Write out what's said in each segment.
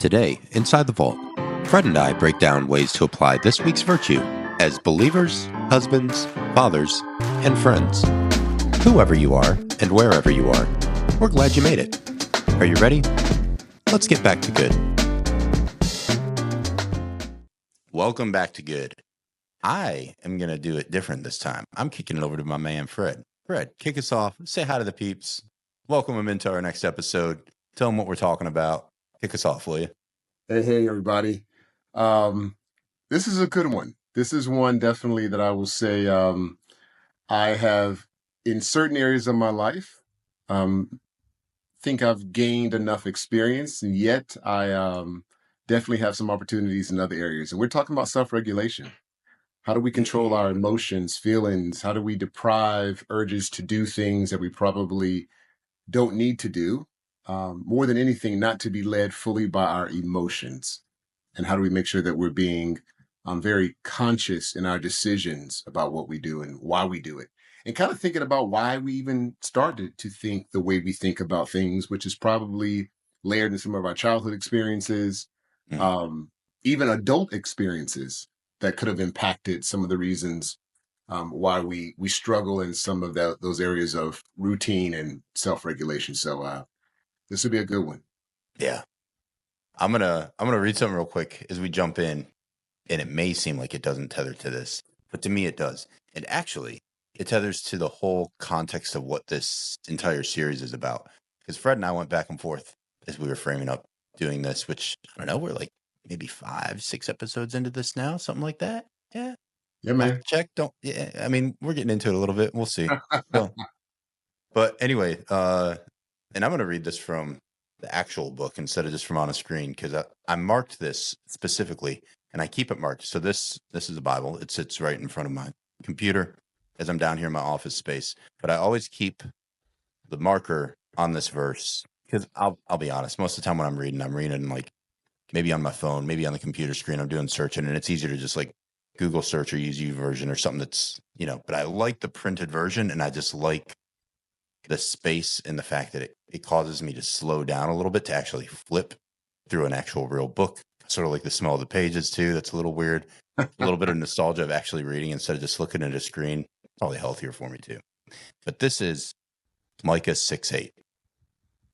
Today, inside the vault, Fred and I break down ways to apply this week's virtue as believers, husbands, fathers, and friends. Whoever you are and wherever you are, we're glad you made it. Are you ready? Let's get back to good. Welcome back to good. I am going to do it different this time. I'm kicking it over to my man, Fred. Fred, kick us off. Say hi to the peeps. Welcome them into our next episode. Tell them what we're talking about. Kick us off, will you? Hey, everybody. This is a good one. This is one definitely that I will say I have, in certain areas of my life, think I've gained enough experience, and yet I definitely have some opportunities in other areas. And we're talking about self-regulation. How do we control our emotions, feelings? How do we deprive urges to do things that we probably don't need to do? More than anything, not to be led fully by our emotions. And how do we make sure that we're being very conscious in our decisions about what we do and why we do it? And kind of thinking about why we even started to think the way we think about things, which is probably layered in some of our childhood experiences, even adult experiences that could have impacted some of the reasons why we struggle in some of those areas of routine and self-regulation. So this would be a good one. Yeah. I'm gonna read something real quick as we jump in, and it may seem like it doesn't tether to this, but to me it does. And actually, it tethers to the whole context of what this entire series is about. Because Fred and I went back and forth as we were framing up doing this, which I don't know, we're like maybe 5-6 episodes into this now, something like that. Yeah. Yeah, man. Check. Don't. Yeah. I mean, we're getting into it a little bit. We'll see. So, but anyway, and I'm gonna read this from the actual book instead of just from on a screen because I marked this specifically and I keep it marked. So this is a Bible. It sits right in front of my computer as I'm down here in my office space. But I always keep the marker on this verse because I'll be honest. Most of the time when I'm reading like maybe on my phone, maybe on the computer screen. I'm doing searching and it's easier to just like Google search or use YouVersion or something that's But I like the printed version and I just like the space and the fact that it causes me to slow down a little bit to actually flip through an actual real book. Sort of like the smell of the pages too. That's a little weird. A little bit of nostalgia of actually reading instead of just looking at a screen. Probably healthier for me too. But this is Micah 6:8.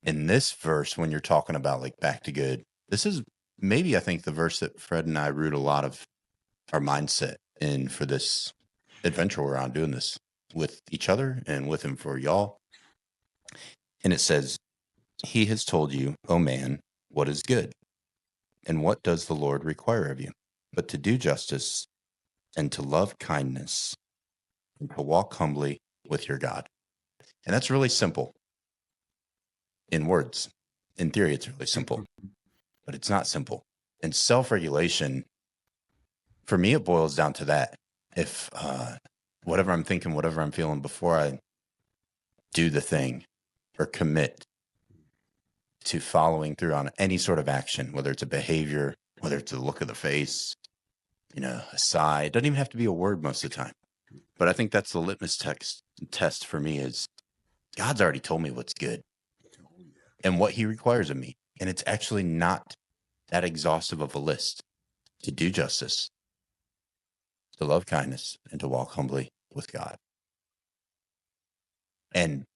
In this verse, when you're talking about like back to good, this is maybe I think the verse that Fred and I root a lot of our mindset in for this adventure we're on doing this with each other and with him for y'all. And it says, "He has told you, O man, what is good, and what does the Lord require of you, but to do justice and to love kindness and to walk humbly with your God." And that's really simple in words. In theory, it's really simple, but it's not simple. And self-regulation, for me, it boils down to that. If whatever I'm thinking, whatever I'm feeling before I do the thing or commit to following through on any sort of action, whether it's a behavior, whether it's a look of the face, a sigh. It doesn't even have to be a word most of the time. But I think that's the litmus test for me is God's already told me what's good and what he requires of me. And it's actually not that exhaustive of a list: to do justice, to love kindness, and to walk humbly with God. And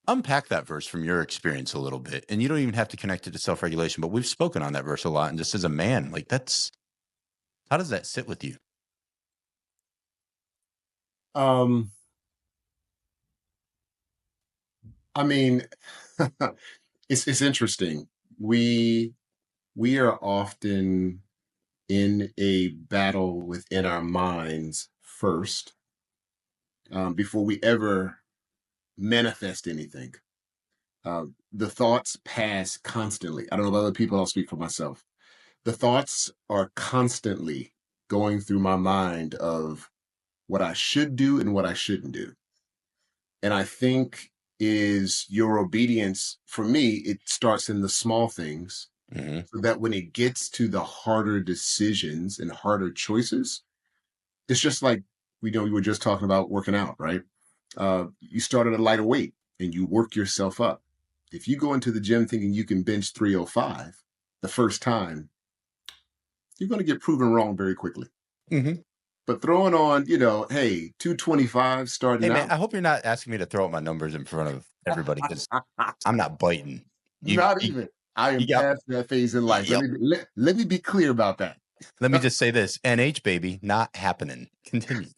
unpack that verse from your experience a little bit. And you don't even have to connect it to self-regulation, but we've spoken on that verse a lot. And just as a man, like how does that sit with you? I mean, it's interesting. We are often in a battle within our minds first, before we ever manifest anything. The thoughts pass constantly. I don't know about other people, I'll speak for myself. The thoughts are constantly going through my mind of what I should do and what I shouldn't do. And I think is your obedience, for me, it starts in the small things, so that when it gets to the harder decisions and harder choices, it's just like, we were just talking about working out, right? You start at a lighter weight and you work yourself up. If you go into the gym thinking you can bench 305, the first time, you're going to get proven wrong very quickly. Hmm. But throwing on, hey, 225 Hey starting man, out. I hope you're not asking me to throw out my numbers in front of everybody because I'm not biting. You, Not you, even. I am you got. past that phase in life. Let Yep. me let me be clear about that. Let me just say this: NH baby, not happening. Continue,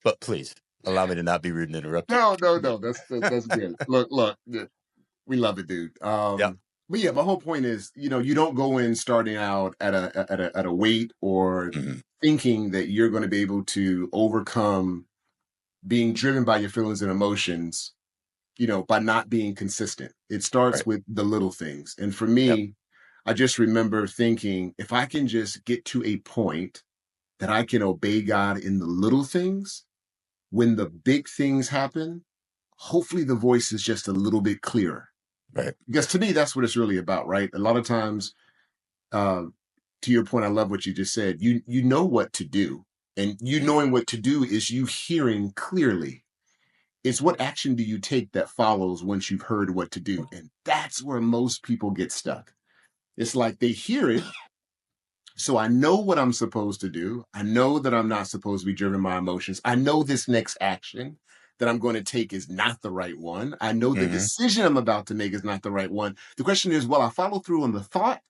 but please allow me to not be rude and interrupt you. No, no, Continue. no. That's good. Look. Yeah, we love it, dude. Yep. But yeah, my whole point is, you don't go in starting out at a weight or Hmm. thinking that you're going to be able to overcome being driven by your feelings and emotions, by not being consistent. It starts Right. with the little things. And for Yep. me, I just remember thinking, if I can just get to a point that I can obey God in the little things, when the big things happen, hopefully the voice is just a little bit clearer. Right. Because to me, that's what it's really about, right? A lot of times, uh, to your point, I love what you just said. You know what to do, and you Mhm. knowing what to do is you hearing clearly. It's what action do you take that follows once you've heard what to do, and that's where most people get stuck. It's like they hear it, so I know what I'm supposed to do. I know that I'm not supposed to be driven by emotions. I know this next action that I'm going to take is not the right one. I know the Mhm. decision I'm about to make is not the right one. The question is, will I follow through on the thought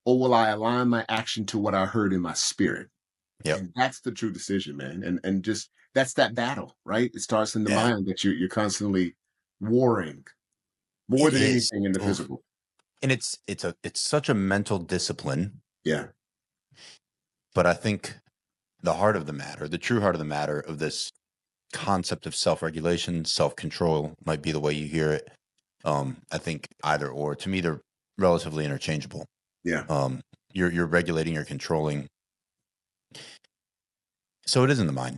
or will I align my action to what I heard in my spirit? Yep. And that's the true decision, man. And just that's that battle, right? It starts in the Yeah. mind that you're constantly warring more It than is. anything in the Oof. physical. And it's such a mental discipline, Yeah. but I think the heart of the matter, the true heart of the matter of this concept of self-regulation, self-control might be the way you hear it. I think either or. To me, they're relatively interchangeable. Yeah. Um, you're regulating, you're controlling. So it is in the mind.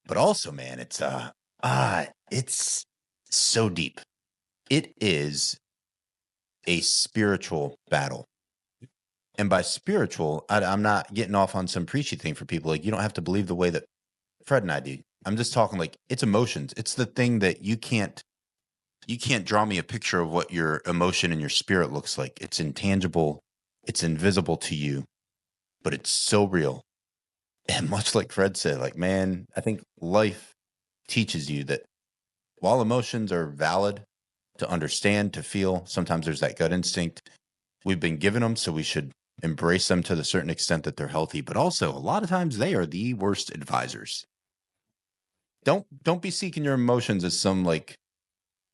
But also, man, it's so deep. It is a spiritual battle. And by spiritual, I'm not getting off on some preachy thing for people. Like, you don't have to believe the way that Fred and I do. I'm just talking like it's emotions. It's the thing that you can't draw me a picture of what your emotion and your spirit looks like. It's intangible, it's invisible to you, but it's so real. And much like Fred said, like, man, I think life teaches you that while emotions are valid to understand, to feel, sometimes there's that gut instinct. We've been given them, so we should embrace them to the certain extent that they're healthy. But also, a lot of times they are the worst advisors. Don't be seeking your emotions as some like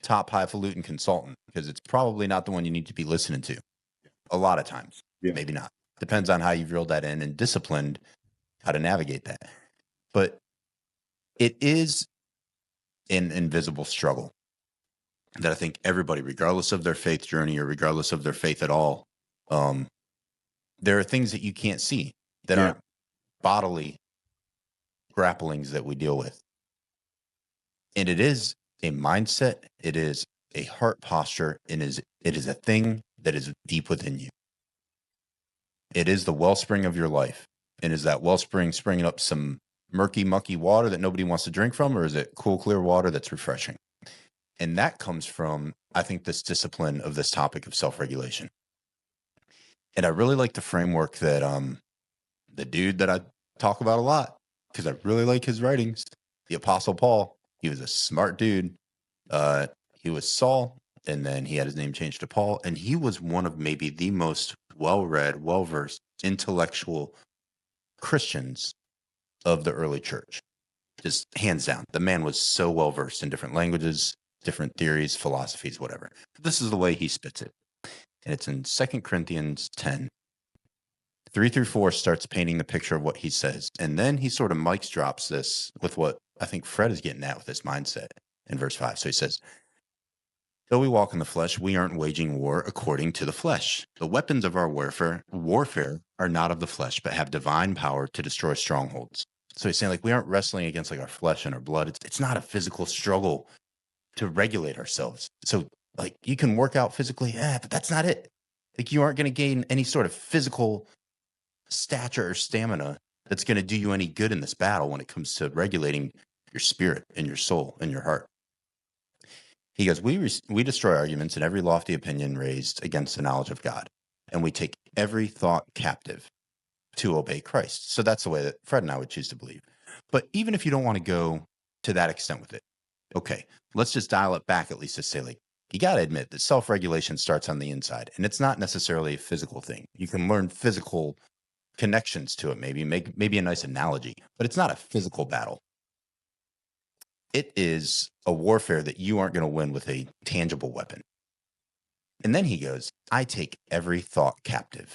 top highfalutin consultant because it's probably not the one you need to be listening to. A lot of times, Yeah. maybe not. Depends on how you've reeled that in and disciplined how to navigate that. But it is an invisible struggle that I think everybody, regardless of their faith journey or regardless of their faith at all, um, there are things that you can't see that Yeah. aren't bodily grapplings that we deal with. And it is a mindset, it is a heart posture, and it is a thing that is deep within you. It is the wellspring of your life. And is that wellspring springing up some murky, mucky water that nobody wants to drink from, or is it cool, clear water that's refreshing? And that comes from, I think, this discipline of this topic of self-regulation. And I really like the framework that the dude that I talk about a lot, because I really like his writings, the Apostle Paul. He was a smart dude. Uh, he was Saul, and then he had his name changed to Paul, and he was one of maybe the most well-read, well-versed, intellectual Christians of the early church. Just hands down. The man was so well-versed in different languages, different theories, philosophies, whatever. This is the way he spits it. And it's in 2 Corinthians 10. 3 through 4 starts painting the picture of what he says. And then he sort of mic drops this with what I think Fred is getting at with this mindset in verse 5. So he says, though we walk in the flesh, we aren't waging war according to the flesh. The weapons of our warfare are not of the flesh, but have divine power to destroy strongholds. So he's saying, like, we aren't wrestling against like our flesh and our blood. It's not a physical struggle to regulate ourselves. So like you can work out physically, but that's not it. Like you aren't going to gain any sort of physical stature or stamina that's going to do you any good in this battle when it comes to regulating your spirit and your soul and your heart. He goes, we destroy arguments and every lofty opinion raised against the knowledge of God, and we take every thought captive to obey Christ. So that's the way that Fred and I would choose to believe. But even if you don't want to go to that extent with it, okay, let's just dial it back at least to say, like, you got to admit that self-regulation starts on the inside, and it's not necessarily a physical thing. You can learn physical connections to it, maybe a nice analogy, but it's not a physical battle. It is a warfare that you aren't going to win with a tangible weapon. And then he goes, I take every thought captive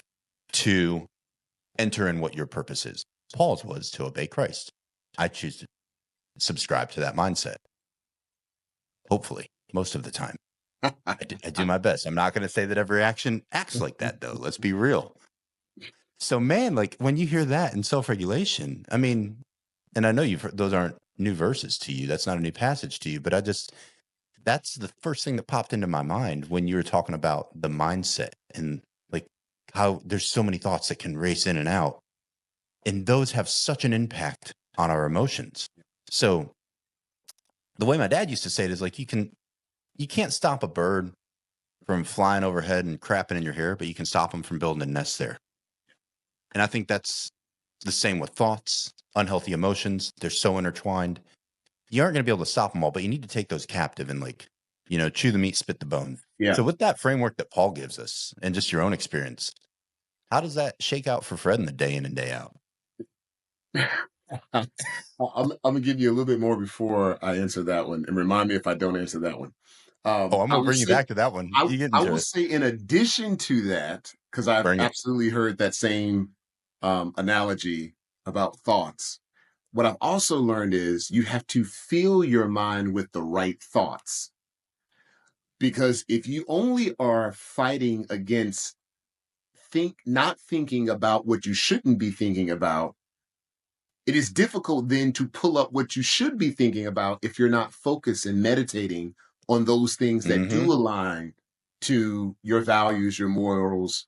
to enter in what your purpose is. Paul's was to obey Christ. I choose to subscribe to that mindset. Hopefully, most of the time. I do my best. I'm not going to say that every action acts like that, though. Let's be real. So, man, like when you hear that in self-regulation, I mean, and I know you've heard, those aren't new verses to you. That's not a new passage to you, but that's the first thing that popped into my mind when you were talking about the mindset and like how there's so many thoughts that can race in and out. And those have such an impact on our emotions. So the way my dad used to say it is like, you can't stop a bird from flying overhead and crapping in your hair, but you can stop them from building a nest there. And I think that's the same with thoughts, unhealthy emotions. They're so intertwined. You aren't going to be able to stop them all, but you need to take those captive and chew the meat, spit the bone. Yeah. So with that framework that Paul gives us and just your own experience, how does that shake out for Fred in the day in and day out? I'm gonna give you a little bit more before I answer that one, and remind me if I don't answer that one. Oh, I'm I going to will bring you say, back to that one. You get I into will it. say, in addition to that, because I've Bring it. absolutely heard that same analogy about thoughts. What I've also learned is you have to fill your mind with the right thoughts, because if you only are fighting against not thinking about what you shouldn't be thinking about, it is difficult then to pull up what you should be thinking about if you're not focused and meditating on those things that Mm-hmm. do align to your values, your morals,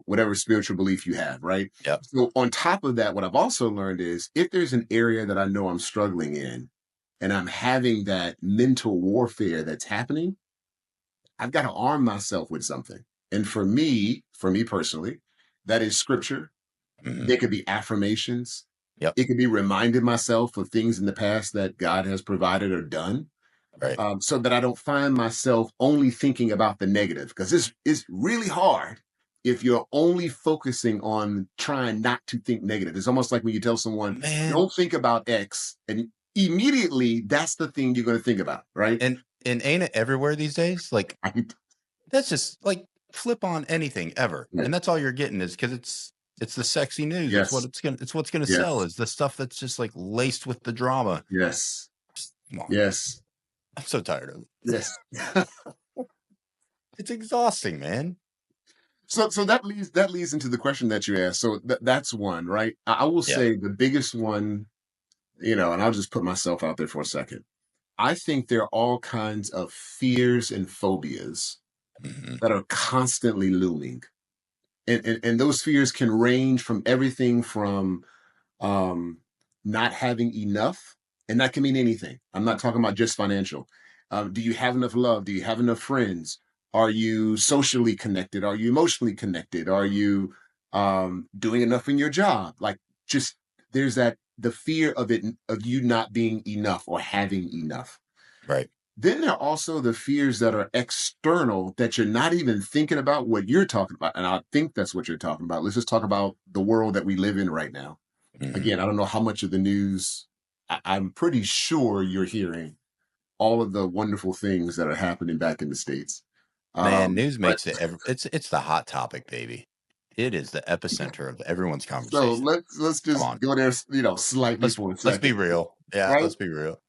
whatever spiritual belief you have, right? Yep. So, on top of that, what I've also learned is if there's an area that I know I'm struggling in and I'm having that mental warfare that's happening, I've got to arm myself with something. And for me personally, that is scripture. Mm-hmm. There could be affirmations. Yep. It could be reminding myself of things in the past that God has provided or done, Right. so that I don't find myself only thinking about the negative. Because it's really hard if you're only focusing on trying not to think negative. It's almost like when you tell someone, Man. don't think about X, and immediately that's the thing you're going to think about, right? And ain't it everywhere these days? Like, that's just like flip on anything ever. Right. And that's all you're getting is because it's the sexy news. It's Yes. what's gonna Yes. sell is the stuff that's just like laced with the drama. Yes. Come on. Yes. I'm so tired of it. Yes. It's exhausting, man. So that leads into the question that you asked. So that's one, right? I will Yeah. say the biggest one, and I'll just put myself out there for a second. I think there are all kinds of fears and phobias Mm-hmm. that are constantly looming. And those fears can range from everything from um, not having enough, and that can mean anything. I'm not talking about just financial. Do you have enough love? Do you have enough friends? Are you socially connected? Are you emotionally connected? Are you doing enough in your job? Like, just there's the fear of you not being enough or having enough. Right. Then there are also the fears that are external that you're not even thinking about what you're talking about. And I think that's what you're talking about. Let's just talk about the world that we live in right now. Mm-hmm. Again, I don't know how much of the news I'm pretty sure you're hearing all of the wonderful things that are happening back in the States. Man, news But makes it it's the hot topic, baby. It is the epicenter of everyone's so conversation. let's Come just on. go there, slightly Let's for a let's be second, real. Yeah, right? let's be real.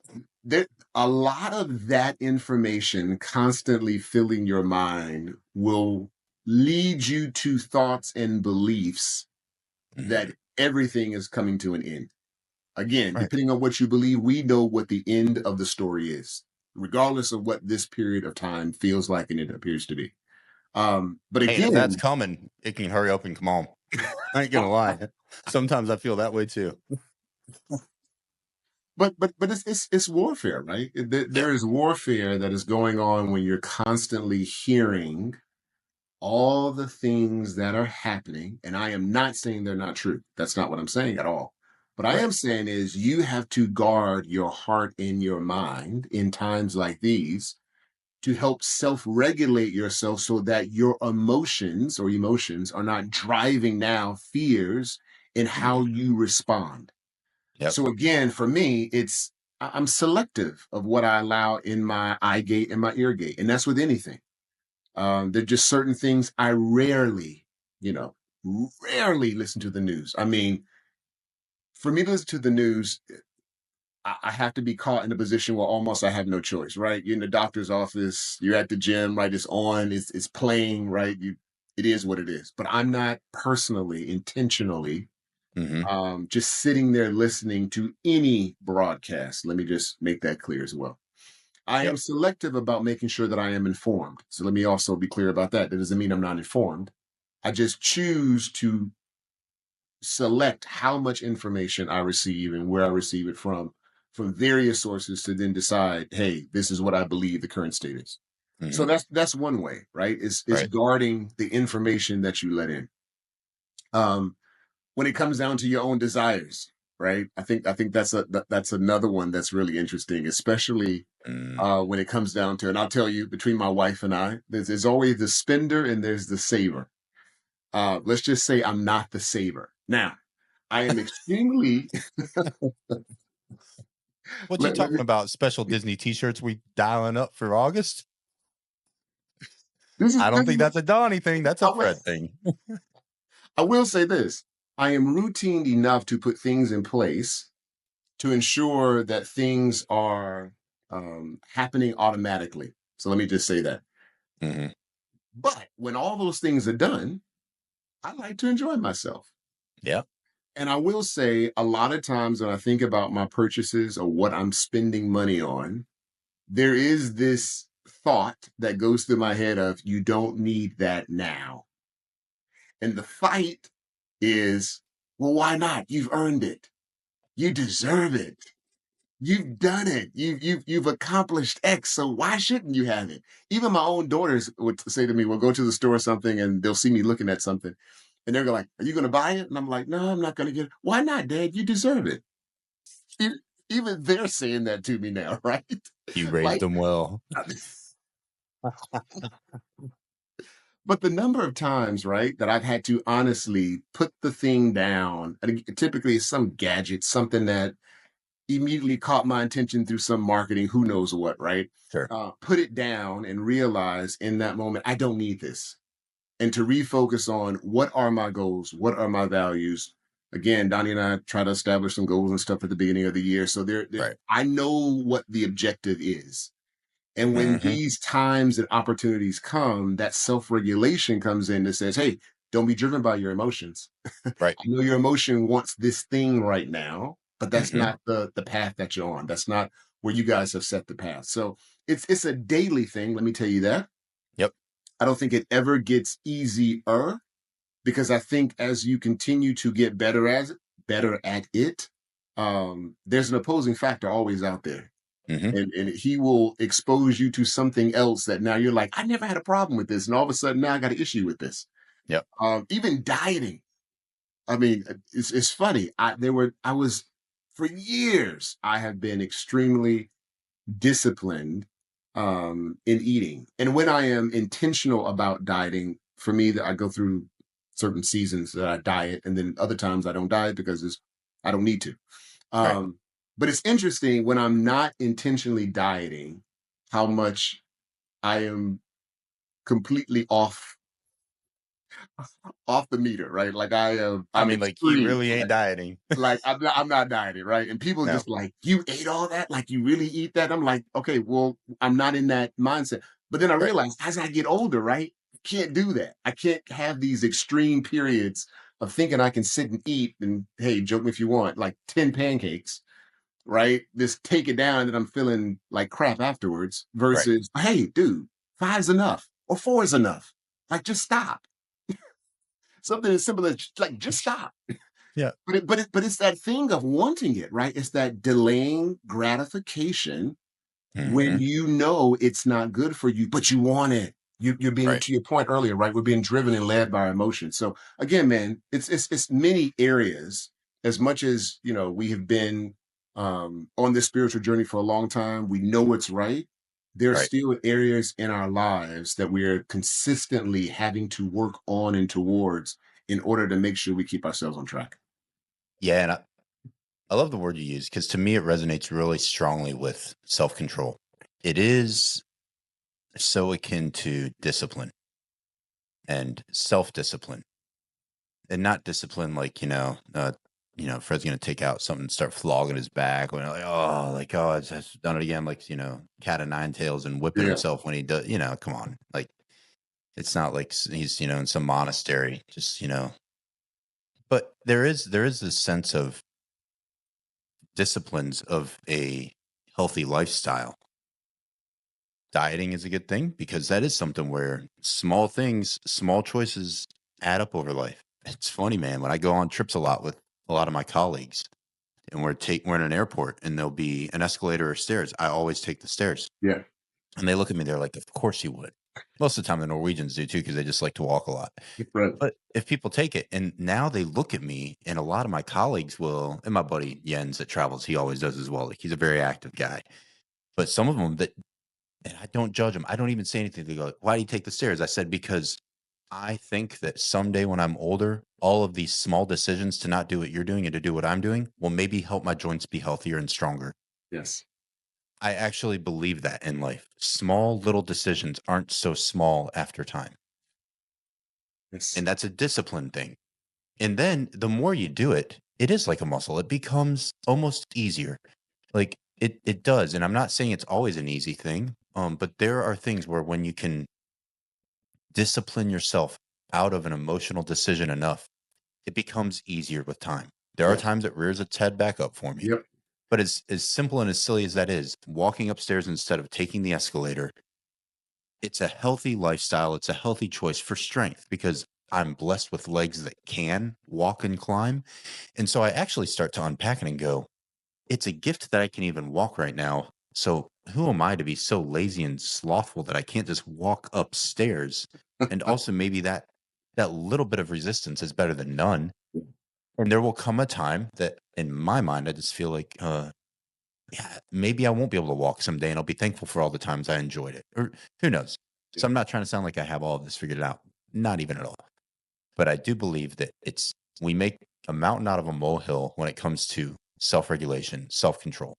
There, a lot of that information constantly filling your mind will lead you to thoughts and beliefs Mm-hmm. that everything is coming to an end. Again, Right. depending on what you believe, we know what the end of the story is, regardless of what this period of time feels like and it appears to be. But Hey, and if that's again, coming, it can hurry up and come on. I ain't gonna lie. Sometimes I feel that way too. but it's warfare, right? Yep. There is warfare that is going on when you're constantly hearing all the things that are happening. And I am not saying they're not true. That's not what I'm saying at all. What I Right. am saying is you have to guard your heart and your mind in times like these to help self-regulate yourself so that your emotions are not driving now fears in Mhm. how you respond. Yep. So again, for me, I'm selective of what I allow in my eye gate and my ear gate. And that's with anything. There are just certain things I rarely, you know, rarely listen to the news. I mean, for me to listen to the news, I have to be caught in a position where almost I have no choice, right? You're in the doctor's office, you're at the gym, right? It's on, it's playing, right? It is what it is. But I'm not personally, intentionally, Hmm. just sitting there listening to any broadcast. Let me just make that clear as well. I am Yep. selective about making sure that I am informed. So let me also be clear about that. That doesn't mean I'm not informed. I just choose to select how much information I receive and where I receive it from various sources to then decide, hey, this is what I believe the current state is. So Hmm. that's one way, right? Is Right. guarding the information that you let in. Um, when it comes down to your own desires, right? I think that's another one that's really interesting, especially Mm. when it comes down to, and I'll tell you, between my wife and I, there's always the spender and there's the saver. Let's just say I'm not the saver. Now, I am extremely, What you let talking me, about? Special Disney T-shirts we dialing up for August? this is, I don't this think is, that's a Donnie thing. That's a I will, Fred thing. I will say this. I am routine enough to put things in place to ensure that things are happening automatically. So let me just say that. Hmm. But when all those things are done, I like to enjoy myself. Yeah. And I will say a lot of times when I think about my purchases or what I'm spending money on, there is this thought that goes through my head of you don't need that now. And the fight is, well, why not? You've earned it. You deserve it. You've done it. You've accomplished X. So why shouldn't you have it? Even my own daughters would say to me, "We'll go to the store or something, and they'll see me looking at something, and they're like, "Are you going to buy it?" And I'm like, "No, I'm not going to get it." Why not, Dad? You deserve it. E- Even they're saying that to me now, right? You raised Like, them well. but the number of times, right, that I've had to honestly put the thing down, and typically it's some gadget, something that immediately caught my attention through some marketing, who knows what, right? Sure. Put it down and realize in that moment, I don't need this. And to refocus on what are my goals? What are my values? Again, Donnie and I try to establish some goals and stuff at the beginning of the year. So Right. I know what the objective is. And when Hmm. these times and opportunities come, that self regulation comes in that says, hey, don't be driven by your emotions. Right. I know your emotion wants this thing right now, but that's Hmm. not the path that you're on. That's not where you guys have set the path. So it's a daily thing. Let me tell you that. Yep. I don't think it ever gets easier because I think as you continue to get better at it, there's an opposing factor always out there. Hmm. And he will expose you to something else that now you're like, I never had a problem with this. And all of a sudden now I got an issue with this. Yep. Even dieting. I mean, it's funny. I was for years. I have been extremely disciplined in eating, and when I am intentional about dieting, for me, that I go through certain seasons that I diet, and then other times I don't diet because I don't need to. Right. Um, but it's interesting when I'm not intentionally dieting, how much I am completely off the meter, right? Like I I'm mean, like he extreme. really ain't dieting. Like I'm not dieting, right? And people No. just like, you ate all that? Like you really eat that? I'm like, okay, well, I'm not in that mindset. But then I Right. realized as I get older, right? I can't do that. I can't have these extreme periods of thinking I can sit and eat and hey, joke me if you want, like 10 pancakes, right? Just take it down and then I'm feeling like crap afterwards Right. versus, hey, dude, five's enough or four is enough. Like just stop. Something as simple as like just stop. Yeah. But it's that thing of wanting it, right? It's that delaying gratification when Hmm. you know it's not good for you, but you want it. You're being, Right. to your point earlier, right? We're being driven and led by our emotions. So again, man, it's many areas. As much as we have been on this spiritual journey for a long time, we know what's right. There's Right. still areas in our lives that we're consistently having to work on and towards in order to make sure we keep ourselves on track. Yeah. And I love the word you use because to me, it resonates really strongly with self control. It is so akin to discipline and self discipline, and not discipline like, Fred's going to take out something and start flogging his back when it's done it again. Like, cat of nine tails and whipping Yeah. himself when he does, come on. Like, it's not like he's, in some monastery, just, but there is this sense of disciplines of a healthy lifestyle. Dieting is a good thing because that is something where small things, small choices add up over life. It's funny, man. When I go on trips a lot with a lot of my colleagues and we're in an airport and there'll be an escalator or stairs, I always take the stairs. Yeah. And they look at me, they're like, of course you would. Most of the time the Norwegians do too, because they just like to walk a lot. Right. But if people take it and now they look at me and a lot of my colleagues will, and my buddy Jens that travels, he always does as well. Like he's a very active guy. But some of them that, and I don't judge them. I don't even say anything. They go, why do you take the stairs? I said, because I think that someday when I'm older, all of these small decisions to not do what you're doing and to do what I'm doing will maybe help my joints be healthier and stronger. Yes. I actually believe that in life. Small little decisions aren't so small after time. Yes. And that's a discipline thing. And then the more you do it, it is like a muscle. It becomes almost easier. Like it does. And I'm not saying it's always an easy thing. But there are things where when you can discipline yourself out of an emotional decision enough, it becomes easier with time. There are Yeah. times it rears its head back up for me. Yep. But as simple and as silly as that is, walking upstairs instead of taking the escalator, it's a healthy lifestyle. It's a healthy choice for strength because I'm blessed with legs that can walk and climb. And so I actually start to unpack it and go, it's a gift that I can even walk right now. So who am I to be so lazy and slothful that I can't just walk upstairs? And also maybe that little bit of resistance is better than none. And there will come a time that in my mind I just feel like yeah, maybe I won't be able to walk someday and I'll be thankful for all the times I enjoyed it. Or who knows? So Yeah. I'm not trying to sound like I have all of this figured out. Not even at all. But I do believe that we make a mountain out of a molehill when it comes to self-regulation, self-control.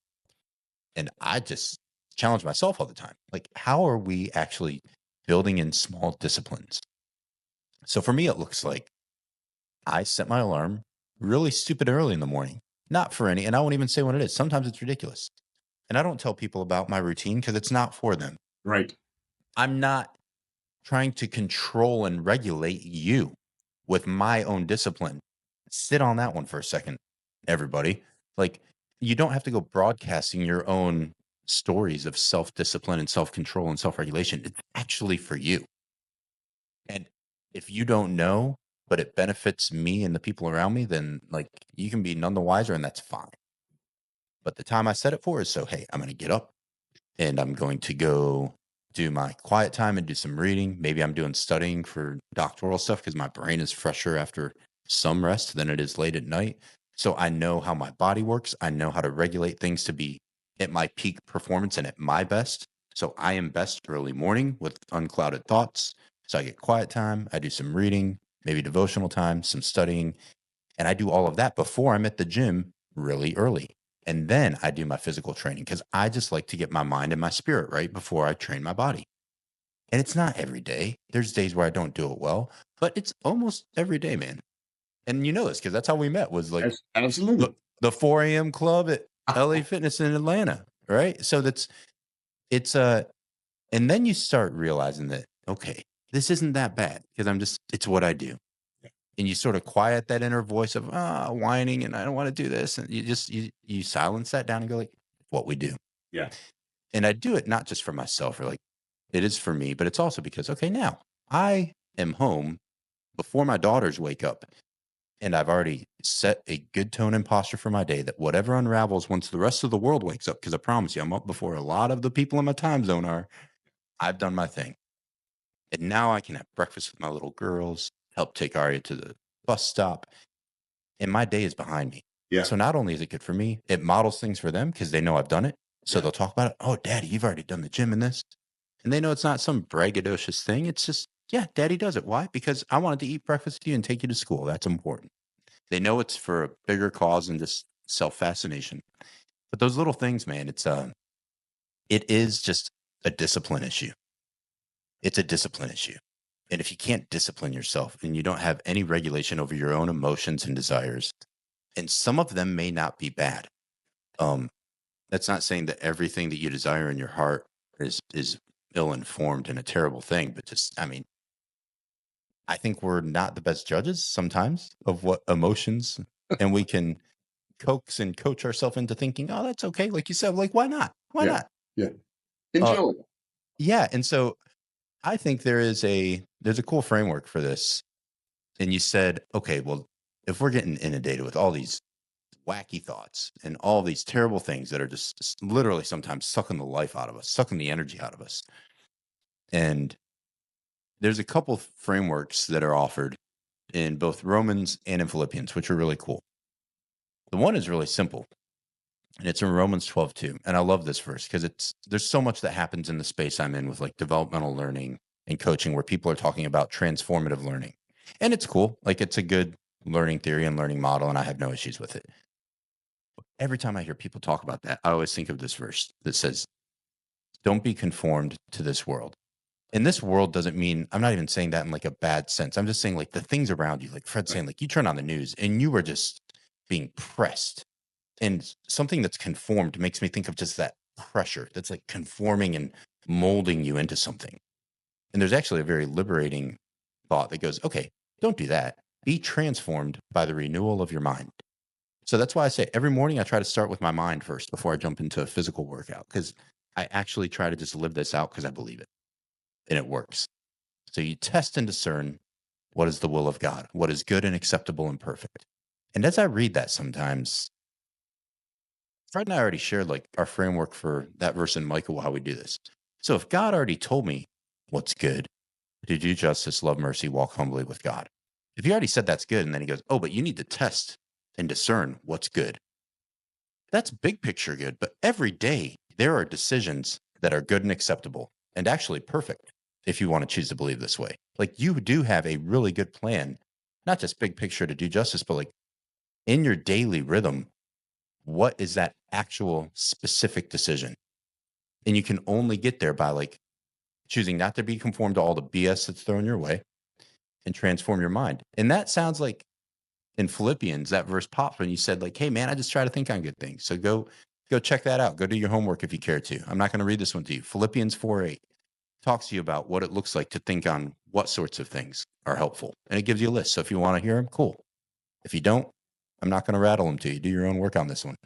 And I just challenge myself all the time. Like, how are we actually building in small disciplines? So for me, it looks like I set my alarm really stupid early in the morning. Not for any, and I won't even say what it is. Sometimes it's ridiculous. And I don't tell people about my routine because it's not for them. Right. I'm not trying to control and regulate you with my own discipline. Sit on that one for a second, everybody. Like, you don't have to go broadcasting your own stories of self discipline and self control and self regulation. It's actually for you. And if you don't know, but it benefits me and the people around me, then like you can be none the wiser and that's fine. But the time I set it for is so, hey, I'm going to get up and I'm going to go do my quiet time and do some reading. Maybe I'm doing studying for doctoral stuff because my brain is fresher after some rest than it is late at night. So I know how my body works. I know how to regulate things to be at my peak performance and at my best. So I am best early morning with unclouded thoughts. So I get quiet time. I do some reading, maybe devotional time, some studying, and I do all of that before I'm at the gym really early. And then I do my physical training because I just like to get my mind and my spirit right before I train my body. And it's not every day. There's days where I don't do it well, but it's almost every day, man. And you know this because that's how we met was like Absolutely. the 4 a.m. club at LA Fitness in Atlanta. Right. So it's and then you start realizing that, okay, this isn't that bad because it's what I do, and you sort of quiet that inner voice of whining and I don't want to do this, and you silence that down and go like, what we do. Yeah. And I do it not just for myself or like it is for me, but it's also because okay, now I am home before my daughters wake up, And I've already set a good tone and posture for my day that whatever unravels once the rest of the world wakes up, because I promise you, I'm up before a lot of the people in my time zone are, I've done my thing. And now I can have breakfast with my little girls, help take Arya to the bus stop, and my day is behind me. Yeah. So not only is it good for me, it models things for them because they know I've done it. So Yeah. they'll talk about it. Oh, daddy, you've already done the gym in this. And they know it's not some braggadocious thing. It's just, yeah, daddy does it. Why? Because I wanted to eat breakfast with you and take you to school. That's important. They know it's for a bigger cause than just self-fascination. But those little things, man, it is just a discipline issue. It's a discipline issue. And if you can't discipline yourself and you don't have any regulation over your own emotions and desires, and some of them may not be bad. Um, that's not saying that everything that you desire in your heart is ill-informed and a terrible thing, but just I mean, I think we're not the best judges sometimes of what emotions, and we can coax and coach ourselves into thinking, "Oh, that's okay." Like you said, like why not? Why Yeah. not? Yeah. Uh, Enjoy. yeah, and so I think there's a cool framework for this. And you said, okay, well, if we're getting inundated with all these wacky thoughts and all these terrible things that are just literally sometimes sucking the life out of us, sucking the energy out of us, and there's a couple frameworks that are offered in both Romans and in Philippians, which are really cool. The one is really simple, and it's in Romans 12:2. And I love this verse because there's so much that happens in the space I'm in with like developmental learning and coaching where people are talking about transformative learning. And it's cool. Like it's a good learning theory and learning model, and I have no issues with it. Every time I hear people talk about that, I always think of this verse that says, don't be conformed to this world. And this world doesn't mean, I'm not even saying that in like a bad sense. I'm just saying like the things around you, like Fred's Right. saying, like you turn on the news and you are just being pressed. And something that's conformed makes me think of just that pressure that's like conforming and molding you into something. And there's actually a very liberating thought that goes, okay, don't do that. Be transformed by the renewal of your mind. So that's why I say every morning I try to start with my mind first before I jump into a physical workout because I actually try to just live this out because I believe it and it works. So you test and discern what is the will of God, what is good and acceptable and perfect. And as I read that sometimes, Fred and I already shared like our framework for that verse in Micah, how we do this. So if God already told me what's good, to do justice, love mercy, walk humbly with God. If he already said that's good, and then he goes, oh, but you need to test and discern what's good. That's big picture good, but every day there are decisions that are good and acceptable and actually perfect if you want to choose to believe this way. Like you do have a really good plan, not just big picture to do justice, but like in your daily rhythm, what is that actual specific decision? And you can only get there by like choosing not to be conformed to all the BS that's thrown your way and transform your mind. And that sounds like in Philippians, that verse popped when you said, like, hey man, I just try to think on good things. So go check that out. Go do your homework if you care to. I'm not going to read this one to you. Philippians 4:8 talks to you about what it looks like to think on what sorts of things are helpful. And it gives you a list. So if you want to hear them, cool. If you don't, I'm not going to rattle them to you. Do your own work on this one.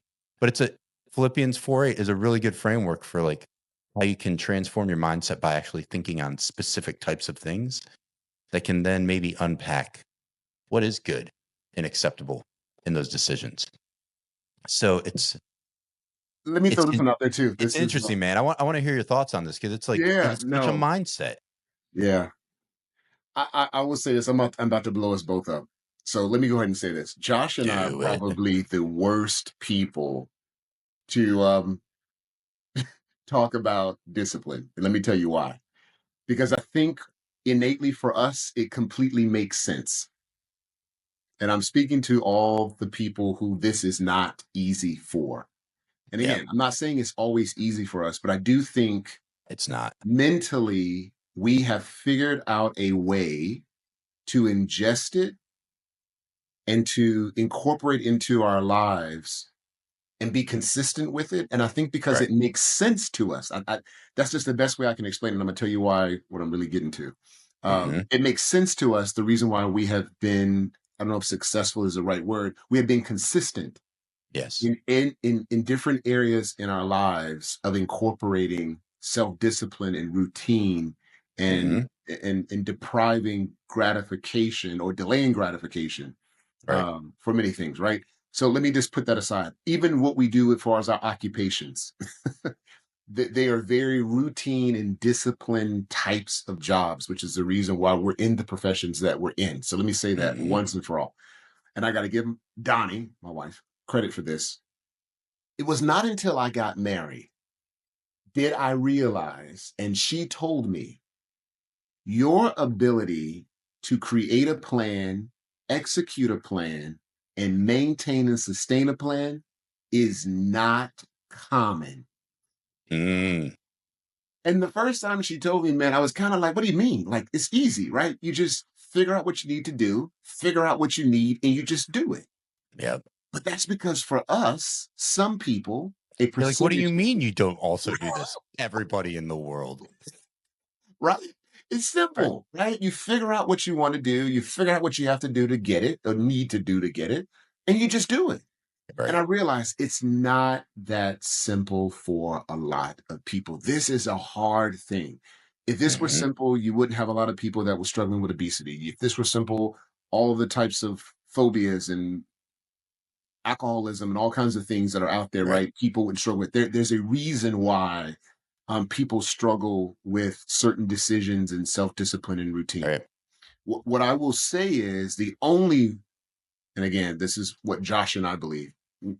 But Philippians 4:8 is a really good framework for like how you can transform your mindset by actually thinking on specific types of things that can then maybe unpack what is good and acceptable in those decisions. So Let me it's throw this one out there too. it's This is interesting, man. I want to hear your thoughts on this because it's like yeah, it's such a no. mindset. Yeah. I will say this. I'm about to blow us both up. So let me go ahead and say this. Josh and I are Do it. probably the worst people to talk about discipline. And let me tell you why. Because I think innately for us, it completely makes sense. And I'm speaking to all the people who this is not easy for. And Yeah, again, I'm not saying it's always easy for us, but I do think it's not. mentally we have figured out a way to ingest it and to incorporate into our lives and be consistent with it. And I think because Right. it makes sense to us, that's just the best way I can explain it. And I'm going to tell you why, what I'm really getting to. Hmm. It makes sense to us. The reason why we have been, I don't know if successful is the right word, we have been consistent Yes. in different areas in our lives of incorporating self-discipline and routine and Hmm. and depriving gratification or delaying gratification. Right. for many things, right? So let me just put that aside. Even what we do as far as our occupations, they are very routine and disciplined types of jobs, which is the reason why we're in the professions that we're in. So let me say that Hmm. once and for all. And I got to give Donnie, my wife, credit for this. It was not until I got married did I realize, and she told me, your ability to create a plan, execute a plan, and maintain and sustain a plan is not common. Mm. And the first time she told me, man, I was kind of like, what do you mean? Like, it's easy, right? You just figure out what you need to do, figure out what you need, and you just do it. Yep. But that's because for us, some people, a You're like, what do you percentage, mean you don't also do this? Everybody in the world. right? It's Right. simple, right? You figure out what you want to do, you figure out what you have to do to get it, or need to do to get it, and you just do it. And Right. I realize it's not that simple for a lot of people. This is a hard thing. If this were Hmm. simple, you wouldn't have a lot of people that were struggling with obesity. If this were simple, all of the types of phobias and alcoholism and all kinds of things that are out there, Right. right? People would struggle with. There's a reason why people struggle with certain decisions and self-discipline and routine. Right. What I will say is the only, and again, this is what Josh and I believe.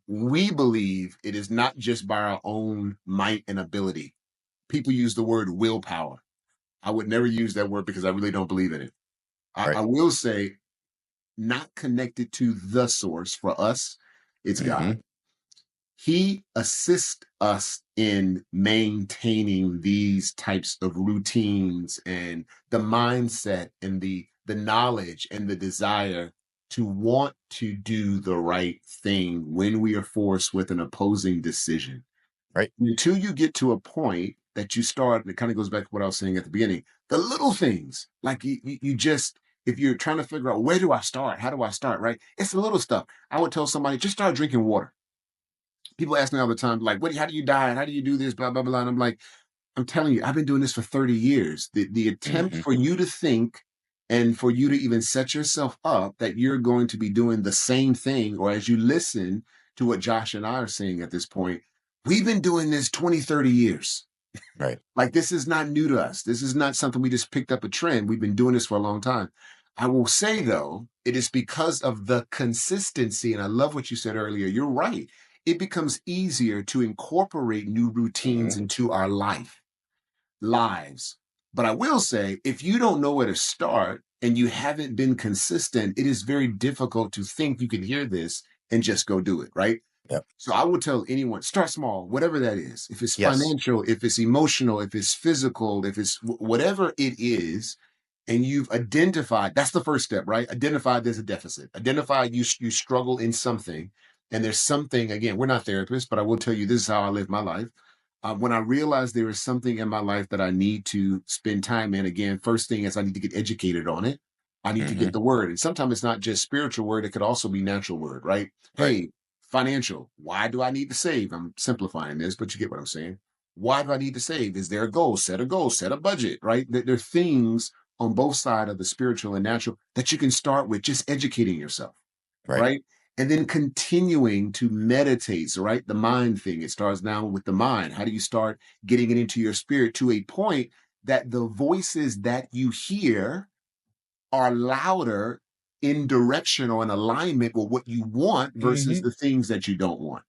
We believe it is not just by our own might and ability. People use the word willpower. I would never use that word because I really don't believe in it. I Right. will say, not connected to the source. For us, it's God. Hmm. He assists us in maintaining these types of routines and the mindset and the knowledge and the desire to want to do the right thing when we are forced with an opposing decision. Right. Until you get to a point that you start, and it kind of goes back to what I was saying at the beginning, the little things, like you just, if you're trying to figure out where do I start, how do I start, right? It's the little stuff. I would tell somebody, just start drinking water. People ask me all the time, like, what, how do you diet? How do you do this? Blah, blah, blah. And I'm like, I'm telling you, I've been doing this for 30 years. The attempt Hmm. for you to think and for you to even set yourself up that you're going to be doing the same thing, or as you listen to what Josh and I are saying at this point, we've been doing this 20, 30 years. Right. Like, this is not new to us. This is not something we just picked up a trend. We've been doing this for a long time. I will say, though, it is because of the consistency. And I love what you said earlier. You're right. It becomes easier to incorporate new routines Hmm. into our lives. But I will say, if you don't know where to start and you haven't been consistent, it is very difficult to think you can hear this and just go do it, right? Yep. So I would tell anyone, start small, whatever that is. If it's Yes. financial, if it's emotional, if it's physical, if it's whatever it is, and you've identified, that's the first step, right? Identify there's a deficit. Identify you struggle in something, and there's something. Again, we're not therapists, but I will tell you this is how I live my life. When I realize there is something in my life that I need to spend time in, again, first thing is I need to get educated on it. I need to Hmm. get the word. And sometimes it's not just spiritual word, it could also be natural word, right? Right. Hey, financial. Why do I need to save? I'm simplifying this, but you get what I'm saying. Why do I need to save? Is there a goal? Set a goal, set a budget, right? There are things on both sides of the spiritual and natural that you can start with just educating yourself, Right. right? And then continuing to meditate. So, right, the mind thing, it starts now with the mind. How do you start getting it into your spirit to a point that the voices that you hear are louder in direction or in alignment with what you want versus Hmm. the things that you don't want?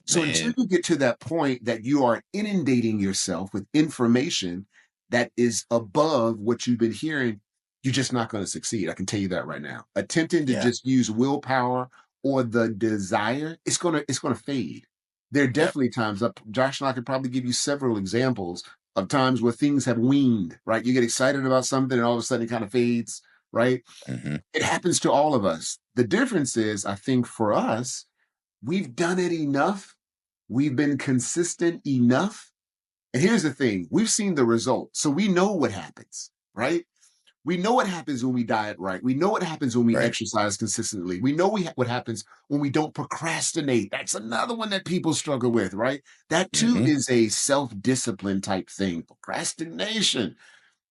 So until Man. you get to that point that you are inundating yourself with information that is above what you've been hearing, you're just not going to succeed. I can tell you that right now. Attempting to Yeah. just use willpower or the desire, it's gonna fade. There are Yep. definitely times up. Josh and I could probably give you several examples of times where things have weaned, right? You get excited about something and all of a sudden it kind of fades, right? Hmm. It happens to all of us. The difference is, I think for us, we've done it enough. We've been consistent enough. And here's the thing, we've seen the result. So we know what happens, right? We know what happens when we diet right. We know what happens when we Right. exercise consistently. We know what happens when we don't procrastinate. That's another one that people struggle with, right? That too Hmm. is a self discipline type thing. Procrastination,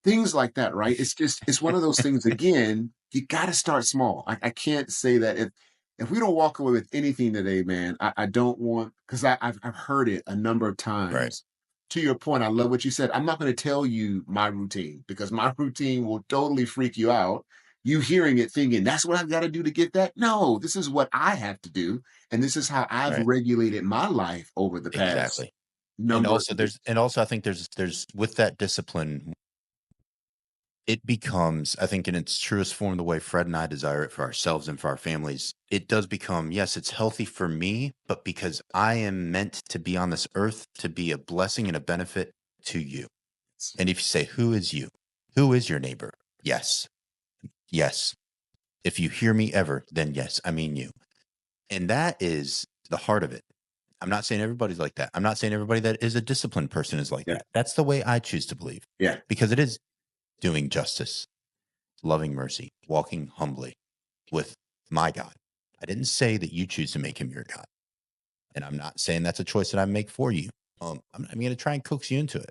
things like that, right? It's just, it's one of those things, again. you got to start small. I can't say that if we don't walk away with anything today, man, I don't want, because I've heard it a number of Right. times. To your point, I love what you said. I'm not going to tell you my routine because my routine will totally freak you out. You hearing it thinking that's what I've got to do to get that. No, this is what I have to do. And this is how I've Right. regulated my life over the past Exactly. number of And years. also I think there's with that discipline, it becomes, I think in its truest form, the way Fred and I desire it for ourselves and for our families, it does become, yes, it's healthy for me, but because I am meant to be on this earth to be a blessing and a benefit to you. And if you say, who is you? Who is your neighbor? Yes. Yes. If you hear me ever, then yes, I mean you. And that is the heart of it. I'm not saying everybody's like that. I'm not saying everybody that is a disciplined person is like Yeah. that. That's the way I choose to believe, Yeah. because it is doing justice, loving mercy, walking humbly with my God. I didn't say that you choose to make him your God. And I'm not saying that's a choice that I make for you. I'm going to try and coax you into it.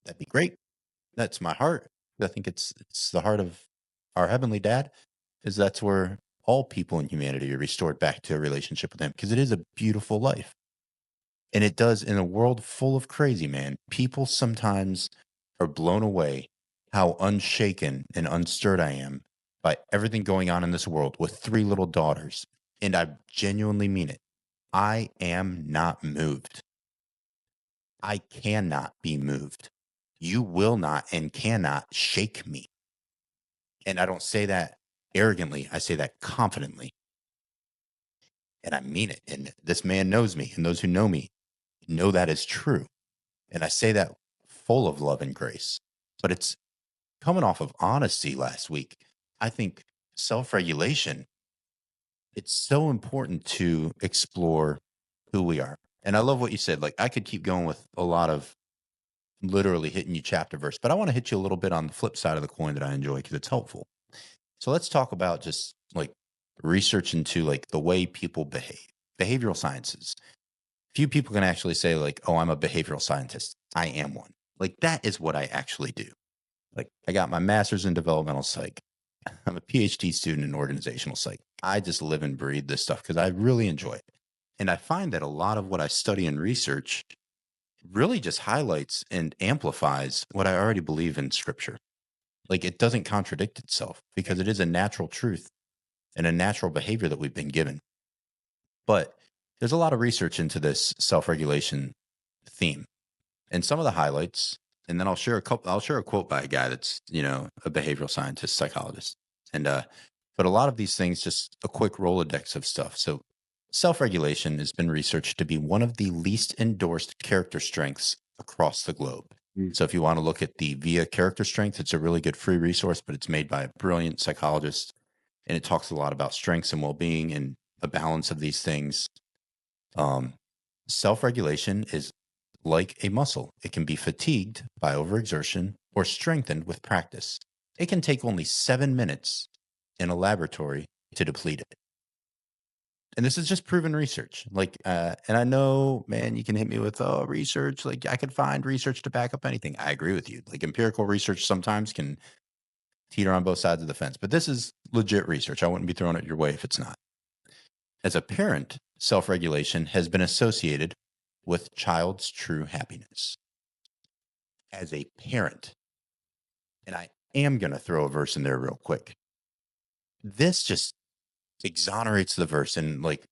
That'd be great. That's my heart. I think it's the heart of our heavenly dad, is that's where all people in humanity are restored back to a relationship with him, because it is a beautiful life. And it does, in a world full of crazy, man, people sometimes are blown away how unshaken and unstirred I am by everything going on in this world with 3 little daughters. And I genuinely mean it. I am not moved. I cannot be moved. You will not and cannot shake me. And I don't say that arrogantly. I say that confidently. And I mean it. And this man knows me, and those who know me know that is true. And I say that full of love and grace. But it's coming off of honesty last week. I think self-regulation, it's so important to explore who we are. And I love what you said. Like, I could keep going with a lot of literally hitting you chapter verse, but I want to hit you a little bit on the flip side of the coin that I enjoy because it's helpful. So let's talk about just like research into like the way people behave, behavioral sciences. Few people can actually say like, oh, I'm a behavioral scientist. I am one. Like, that is what I actually do. Like, I got my master's in developmental psych. I'm a PhD student in organizational psych. I just live and breathe this stuff because I really enjoy it. And I find that a lot of what I study and research really just highlights and amplifies what I already believe in scripture. Like, it doesn't contradict itself because it is a natural truth and a natural behavior that we've been given. But there's a lot of research into this self-regulation theme, and some of the highlights, and then I'll share a quote by a guy that's, a behavioral scientist, psychologist. And but a lot of these things, just a quick Rolodex of stuff. So self-regulation has been researched to be one of the least endorsed character strengths across the globe. Mm. So if you want to look at the VIA character strength, it's a really good free resource, but it's made by a brilliant psychologist. And it talks a lot about strengths and well-being and a balance of these things. Um, Self-regulation is like a muscle. It can be fatigued by overexertion or strengthened with practice. It can take only 7 minutes in a laboratory to deplete it. And this is just proven research. Like, and I know, man, you can hit me with, oh, research. Like, I could find research to back up anything. I agree with you. Like, empirical research sometimes can teeter on both sides of the fence, but this is legit research. I wouldn't be throwing it your way if it's not. As a parent, self-regulation has been associated with child's true happiness. As a parent, and I am going to throw a verse in there real quick. This just exonerates the verse and like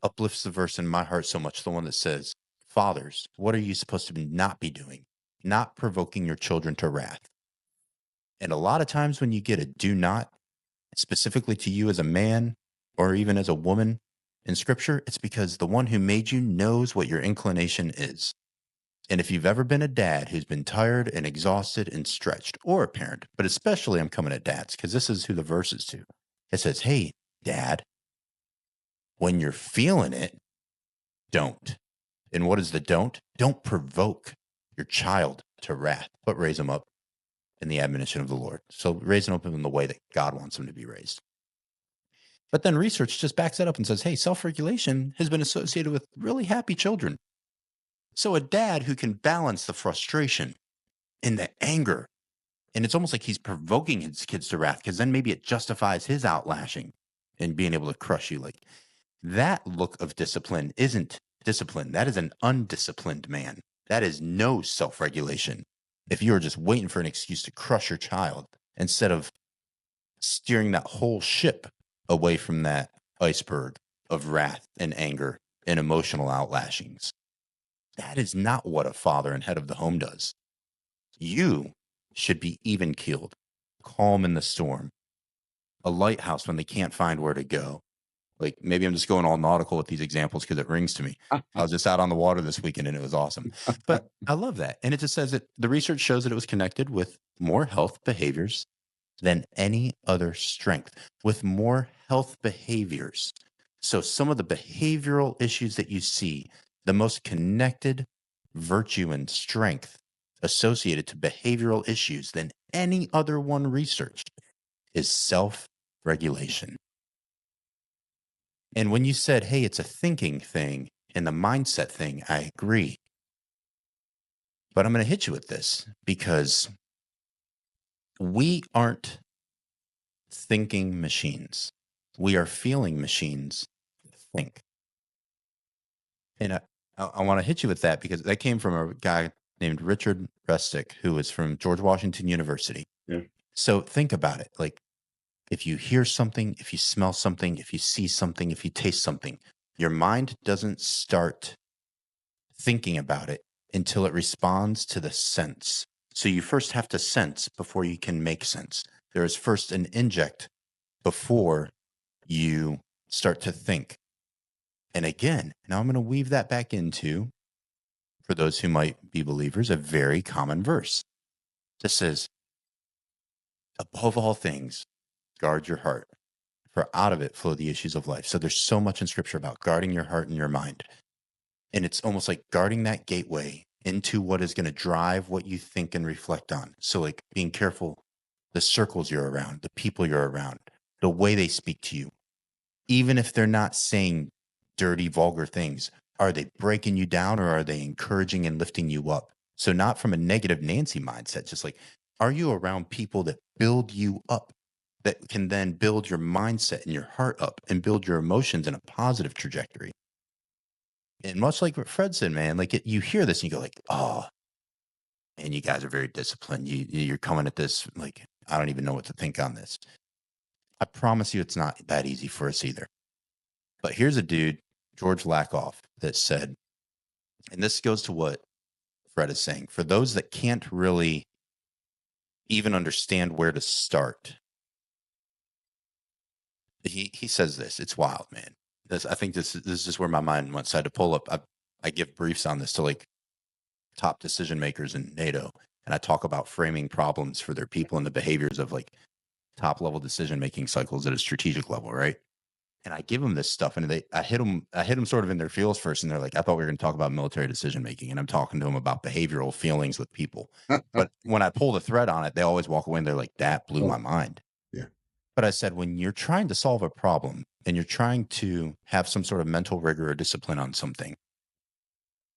uplifts the verse in my heart so much. The one that says, fathers, what are you supposed to not be doing? Not provoking your children to wrath. And a lot of times when you get a do not, specifically to you as a man or even as a woman in scripture, it's because the one who made you knows what your inclination is. And if you've ever been a dad who's been tired and exhausted and stretched, or a parent, but especially I'm coming at dads because this is who the verse is to. It says, hey, dad, when you're feeling it, don't. And what is the don't? Don't provoke your child to wrath, but raise them up in the admonition of the Lord. So raise them up in the way that God wants them to be raised. But then research just backs that up and says, hey, self-regulation has been associated with really happy children. So a dad who can balance the frustration and the anger And it's almost like he's provoking his kids to wrath, because then maybe it justifies his outlashing and being able to crush you. Like, that look of discipline isn't discipline. That is an undisciplined man. That is no self-regulation. If you are just waiting for an excuse to crush your child instead of steering that whole ship away from that iceberg of wrath and anger and emotional outlashings, that is not what a father and head of the home does. You should be even keeled, calm in the storm, a lighthouse when they can't find where to go. Like, maybe I'm just going all nautical with these examples because it rings to me. I was just out on the water this weekend and it was awesome. But I love that. And it just says that the research shows that it was connected with more health behaviors than any other strength, with more health behaviors. So some of the behavioral issues that you see, the most connected virtue and strength associated to behavioral issues than any other one researched, is self-regulation. And when you said, hey, it's a thinking thing and the mindset thing, I agree. But I'm going to hit you with this, because we aren't thinking machines. We are feeling machines that think. And I want to hit you with that because that came from a guy named Richard Restick, who is from George Washington University. Yeah. So think about it. Like, if you hear something, if you smell something, if you see something, if you taste something, your mind doesn't start thinking about it until it responds to the sense. So you first have to sense before you can make sense. There is first an inject before you start to think. And again, now I'm going to weave that back into, for those who might be believers, a very common verse. This says, above all things, guard your heart, for out of it flow the issues of life. So there's so much in scripture about guarding your heart and your mind. And it's almost like guarding that gateway into what is going to drive what you think and reflect on. So like being careful, the circles you're around, the people you're around, the way they speak to you, even if they're not saying dirty, vulgar things, are they breaking you down or are they encouraging and lifting you up? So not from a negative Nancy mindset, just like, are you around people that build you up, that can then build your mindset and your heart up and build your emotions in a positive trajectory? And much like what Fred said, man, like you hear this and you go like, oh, and you guys are very disciplined. You're coming at this like, I don't even know what to think on this. I promise you it's not that easy for us either. But here's a dude, George Lakoff, that said, and this goes to what Fred is saying, for those that can't really even understand where to start, he says this. It's wild, man. I think this is just where my mind went. So I had to pull up. I give briefs on this to like top decision makers in NATO, and I talk about framing problems for their people and the behaviors of like top level decision making cycles at a strategic level, right? And I give them this stuff, and I hit them sort of in their feels first, and they're like, "I thought we were going to talk about military decision making," and I'm talking to them about behavioral feelings with people. But when I pull the thread on it, they always walk away and they're like, "That blew my mind." Yeah. But I said, when you're trying to solve a problem and you're trying to have some sort of mental rigor or discipline on something,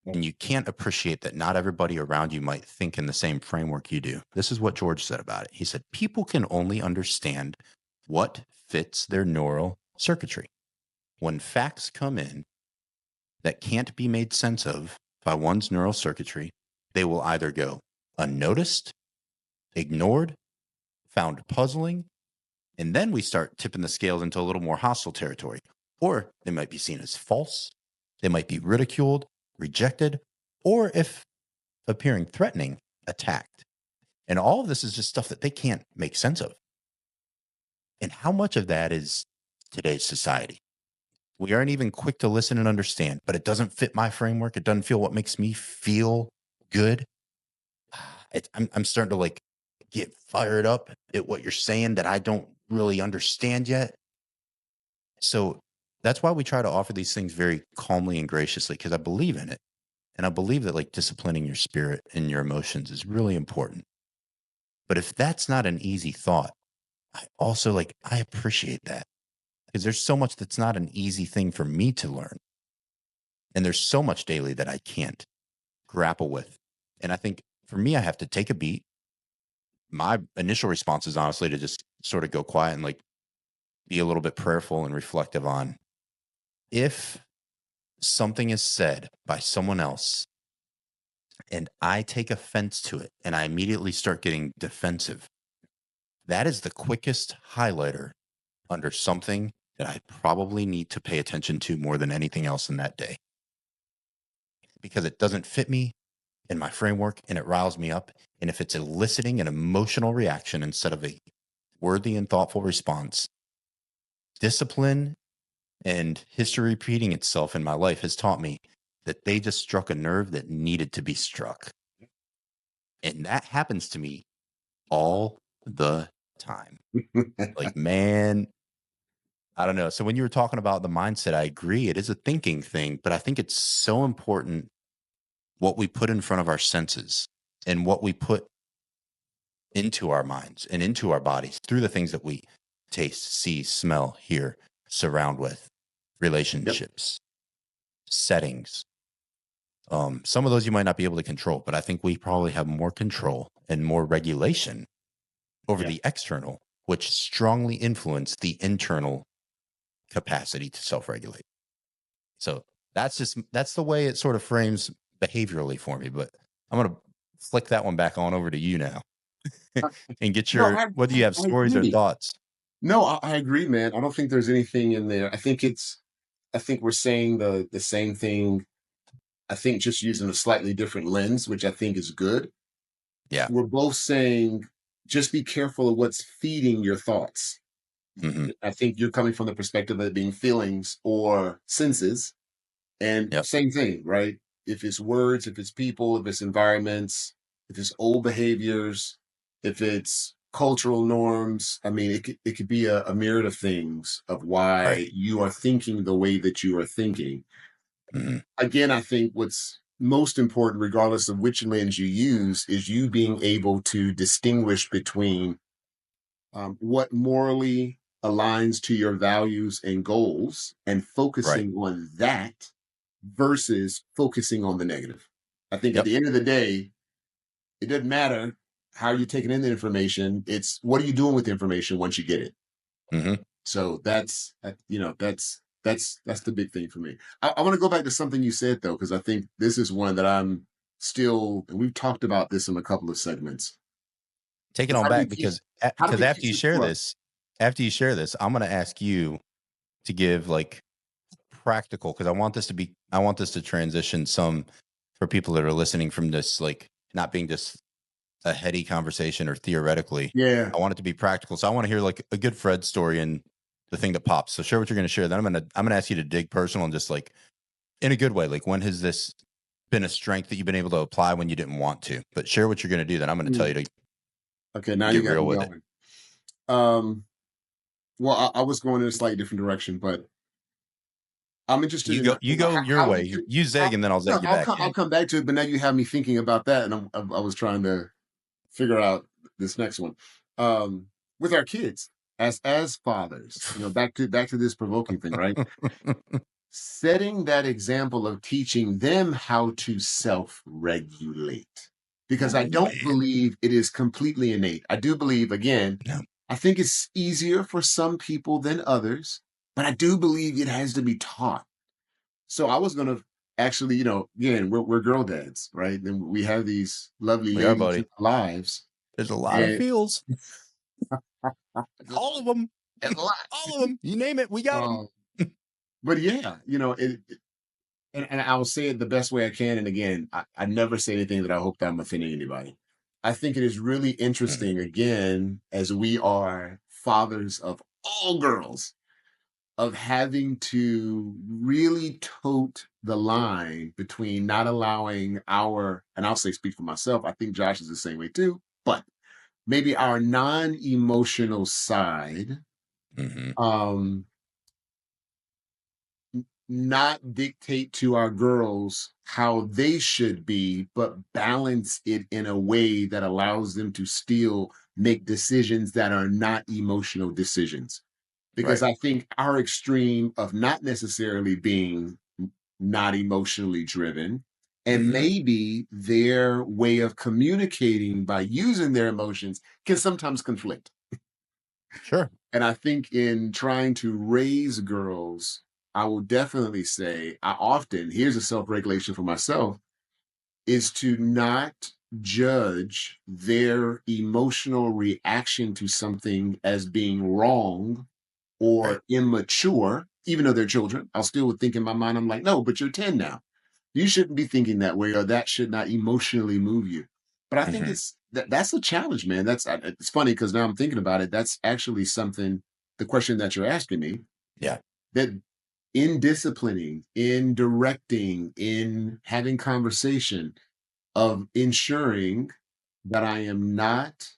and you can't appreciate that not everybody around you might think in the same framework you do. This is what George said about it. He said, people can only understand what fits their neural circuitry. When facts come in that can't be made sense of by one's neural circuitry, they will either go unnoticed, ignored, found puzzling, and then we start tipping the scales into a little more hostile territory. Or they might be seen as false, they might be ridiculed, rejected, or if appearing threatening, attacked. And all of this is just stuff that they can't make sense of. And how much of that is today's society? We aren't even quick to listen and understand, but it doesn't fit my framework. It doesn't feel what makes me feel good. I'm starting to like get fired up at what you're saying that I don't really understand yet. So that's why we try to offer these things very calmly and graciously, because I believe in it. And I believe that like disciplining your spirit and your emotions is really important. But if that's not an easy thought, I also like, I appreciate that, because there's so much that's not an easy thing for me to learn. And there's so much daily that I can't grapple with. And I think for me, I have to take a beat, my initial response is honestly to just sort of go quiet and like be a little bit prayerful and reflective on if something is said by someone else and I take offense to it and I immediately start getting defensive, that is the quickest highlighter under something that I probably need to pay attention to more than anything else in that day because it doesn't fit me in my framework and it riles me up. And if it's eliciting an emotional reaction instead of a worthy and thoughtful response, discipline and history repeating itself in my life has taught me that they just struck a nerve that needed to be struck. And that happens to me all the time. Like, man, I don't know. So when you were talking about the mindset, I agree. It is a thinking thing, but I think it's so important what we put in front of our senses and what we put into our minds and into our bodies through the things that we taste, see, smell, hear, surround with, Yep. relationships, settings. Some of those you might not be able to control, but I think we probably have more control and more regulation over Yeah. the external, which strongly influence the internal capacity to self-regulate. So that's the way it sort of frames behaviorally for me. But I'm gonna flick that one back on over to you now Uh, and get No, your whether you have I stories or agree. thoughts. No, I agree, man. I don't think there's anything in there. I think we're saying the same thing. I think just using a slightly different lens, which I think is good. Yeah. We're both saying just be careful of what's feeding your thoughts. Hmm. I think you're coming from the perspective of it being feelings or senses. And Yep. same thing, right? If it's words, if it's people, if it's environments, if it's old behaviors, if it's cultural norms, I mean, it could be a myriad of things of Right. why you are thinking the way that you are thinking. Hmm. Again, I think what's most important, regardless of which lens you use, is you being able to distinguish between what morally aligns to your values and goals and Right. focusing on that versus focusing on the negative. I think at Yep. the end of the day, it doesn't matter how you're taking in the information. It's what are you doing with the information once you get it. Hmm. So that's the big thing for me. I want to go back to something you said though, because I think this is one that I'm still, and we've talked about this in a couple of segments. Take it Is on back because how do we keep this flow? after you share this, I'm going to ask you to give like practical because I want this to transition some for people that are listening from this like not being just a heady conversation or theoretically. Yeah. I want it to be practical. So I want to hear like a good Fred story and the thing that pops. So share what you're going to share. Then I'm gonna ask you to dig personal and just like in a good way. Like when has this been a strength that you've been able to apply when you didn't want to? But share what you're going to do. Then I'm going to tell you Mm. to Okay, now you get got real me with it. going. Um, well, I was going in a slightly different direction, but I'm interested in You go your how we way. can. You zig and then I'll No, zag you back I'll in. come back to it, but now you have me thinking about that, and I was trying to figure out this next one. With our kids, as fathers, back to this provoking thing, right? Setting that example of teaching them how to self-regulate, because I Oh don't man. believe it is completely innate. I do believe, again, No. I think it's easier for some people than others, but I do believe it has to be taught. So I was gonna actually, again, we're girl dads, right? And we have these lovely We are, ladies in buddy. our lives, There's a lot of and feels. All of them. there's a lot. All of them. You name it, we got them. Um, but yeah, and I'll say it the best way I can. And again, I never say anything that I hope that I'm offending anybody. I think it is really Mhm. interesting, again, as we are fathers of all girls, of having to really tote the line between not allowing and I'll say speak for myself, I think Josh is the same way too, but maybe our non-emotional side, Mhm. um, not dictate to our girls how they should be, but balance it in a way that allows them to still make decisions that are not emotional decisions. Because Right. I think our extreme of not necessarily being not emotionally driven And Hmm. maybe their way of communicating by using their emotions can sometimes conflict. Sure. And I think in trying to raise girls, I will definitely say, I often, here's a self regulation for myself, is to not judge their emotional reaction to something as being wrong Right. or immature, even though they're children. I'll still think in my mind, I'm like, no, but you're 10 now. You shouldn't be thinking that way, or that should not emotionally move you. But I think Hmm. that's a challenge, man. It's funny because now I'm thinking about it. That's actually something. The question that you're asking me, Yeah. that in disciplining, in directing, in having conversation, of ensuring that I am not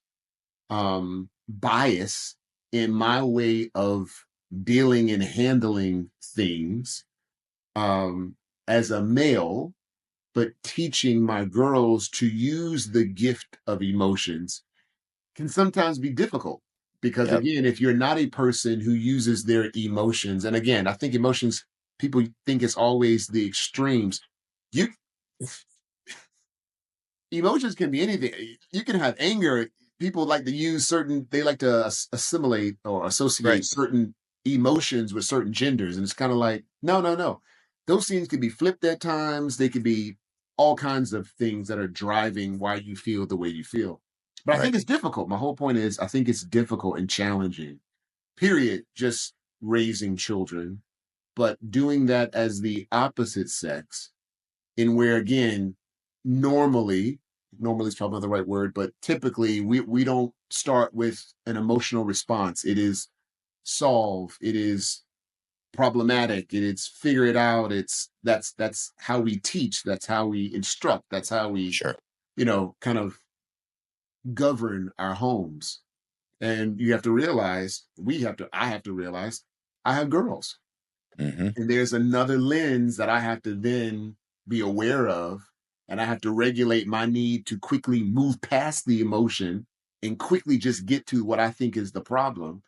biased in my way of dealing and handling things um, as a male, but teaching my girls to use the gift of emotions can sometimes be difficult. Because Yep. again, if you're not a person who uses their emotions, and again, I think emotions, people think it's always the extremes. You Emotions can be anything. You can have anger. People like to use certain, they like to assimilate or associate Right. certain emotions with certain genders. And it's kind of like, no, no, no. Those things could be flipped at times. They could be all kinds of things that are driving why you feel the way you feel. But I Right. think it's difficult. My whole point is, I think it's difficult and challenging, period, just raising children, but doing that as the opposite sex in where again normally normally is probably not the right word, but typically we don't start with an emotional response. It is solve, it is problematic, it is figure it out. That's how we teach, that's how we instruct, that's how we Sure. kind of govern our homes. And you have to realize, I have to realize, I have girls. Hmm. And there's another lens that I have to then be aware of. And I have to regulate my need to quickly move past the emotion and quickly just get to what I think is the problem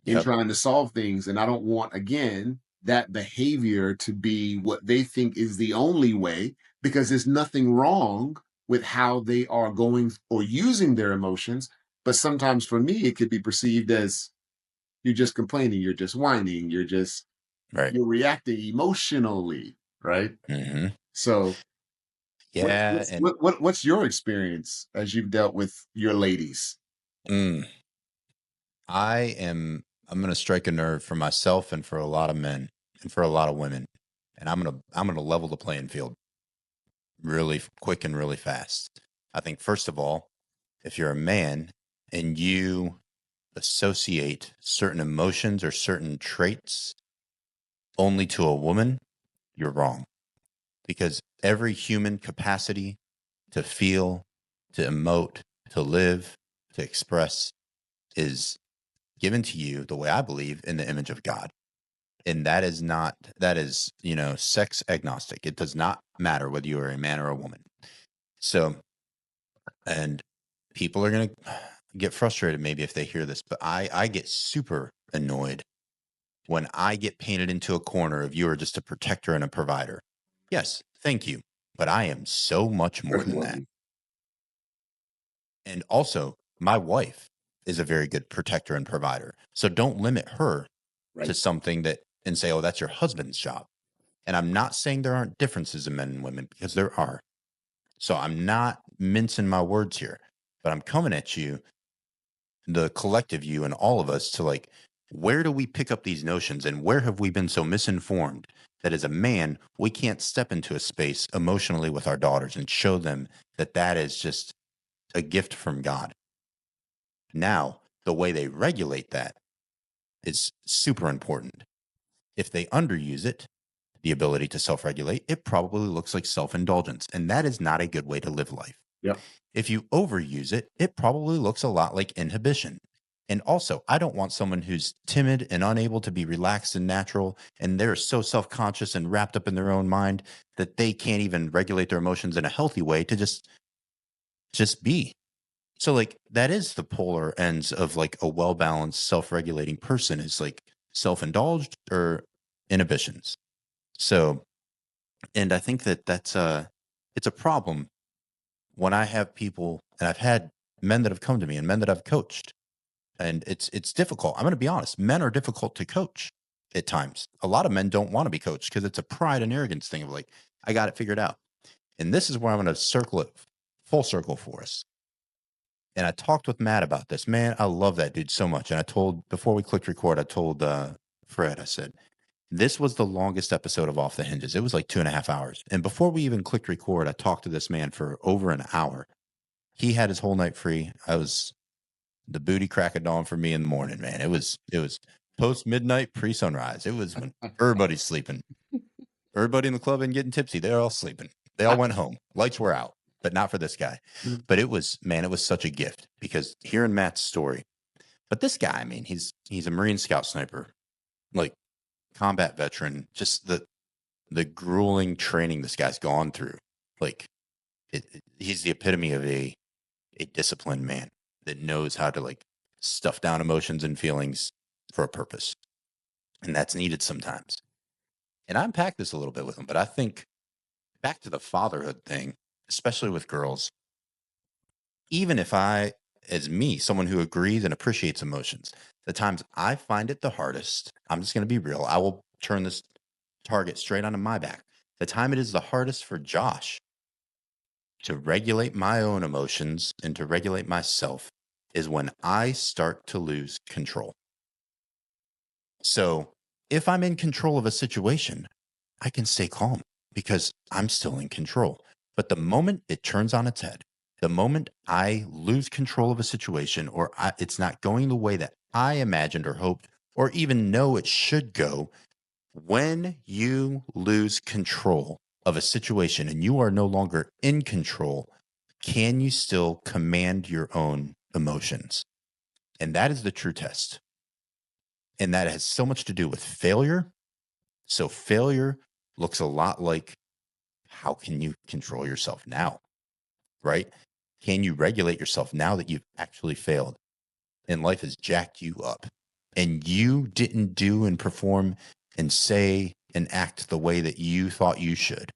in Yep. trying to solve things. And I don't want, again, that behavior to be what they think is the only way, because there's nothing wrong with how they are going or using their emotions. But sometimes for me, it could be perceived as you're just complaining, you're just whining, Right. you're reacting emotionally, right? Hmm. So Yeah. And what's your experience as you've dealt with your ladies? mm, I'm going to strike a nerve for myself and for a lot of men and for a lot of women. And I'm going to level the playing field really quick and really fast. I think first of all, if you're a man and you associate certain emotions or certain traits only to a woman, you're wrong, because every human capacity to feel, to emote, to live, to express is given to you the way I believe in the image of God. And that is not, that is, sex agnostic. It does not matter whether you are a man or a woman. So, and people are going to get frustrated maybe if they hear this, but I get super annoyed when I get painted into a corner of you are just a protector and a provider. Yes, thank you. But I am so much more than that. Definitely. And also, my wife is a very good protector and provider. So don't limit her to Right. something that and say, oh, that's your husband's job. And I'm not saying there aren't differences in men and women, because there are. So I'm not mincing my words here, but I'm coming at you, the collective you and all of us, to like, where do we pick up these notions and where have we been so misinformed that as a man, we can't step into a space emotionally with our daughters and show them that that is just a gift from God? Now, the way they regulate that is super important. If they underuse it, the ability to self regulate, it probably looks like self indulgence. And that is not a good way to live life. Yep. If you overuse it, it probably looks a lot like inhibition. And also, I don't want someone who's timid and unable to be relaxed and natural, and they're so self conscious and wrapped up in their own mind that they can't even regulate their emotions in a healthy way to just be. So like that is the polar ends of like a well-balanced self-regulating person, is like self-indulged or inhibitions. So, and I think that that's It's a problem when I have people, and I've had men that have come to me and men that I've coached, and it's difficult. I'm going to be honest. Men are difficult to coach at times. A lot of men don't want to be coached because it's a pride and arrogance thing of like, I got it figured out. And this is where I'm going to circle it full circle for us. And I talked with Matt about this. Man, I love that dude so much. And I told, before we clicked record, I told Fred, I said, this was the longest episode of Off the Hinges. It was like 2.5 hours. And before we even clicked record, I talked to this man for over an hour. He had his whole night free. I was the booty crack of dawn for me in the morning, man. It was post midnight, pre sunrise. It was when everybody's sleeping. Everybody in the club and getting tipsy. They're all sleeping. They all went home. Lights were out, but not for this guy. But it was, man, it was such a gift because hearing Matt's story. But this guy, I mean, he's a Marine Scout sniper, like combat veteran. Just the grueling training this guy's gone through. Like, he's the epitome of a disciplined man that knows how to like stuff down emotions and feelings for a purpose. And that's needed sometimes. And I unpacked this a little bit with him, but I think back to the fatherhood thing, especially with girls, even if I, as me, someone who agrees and appreciates emotions, the times I find it the hardest, I'm just going to be real. I will turn this target straight onto my back. The time it is the hardest for Josh to regulate my own emotions and to regulate myself is when I start to lose control. So if I'm in control of a situation, I can stay calm because I'm still in control. But the moment it turns on its head, the moment I lose control of a situation or it's not going the way that I imagined or hoped or even know it should go, when you lose control of a situation and you are no longer in control, can you still command your own emotions? And that is the true test. And that has so much to do with failure. So failure looks a lot like, how can you control yourself now? Right? Can you regulate yourself now that you've actually failed and life has jacked you up and you didn't do and perform and say and act the way that you thought you should?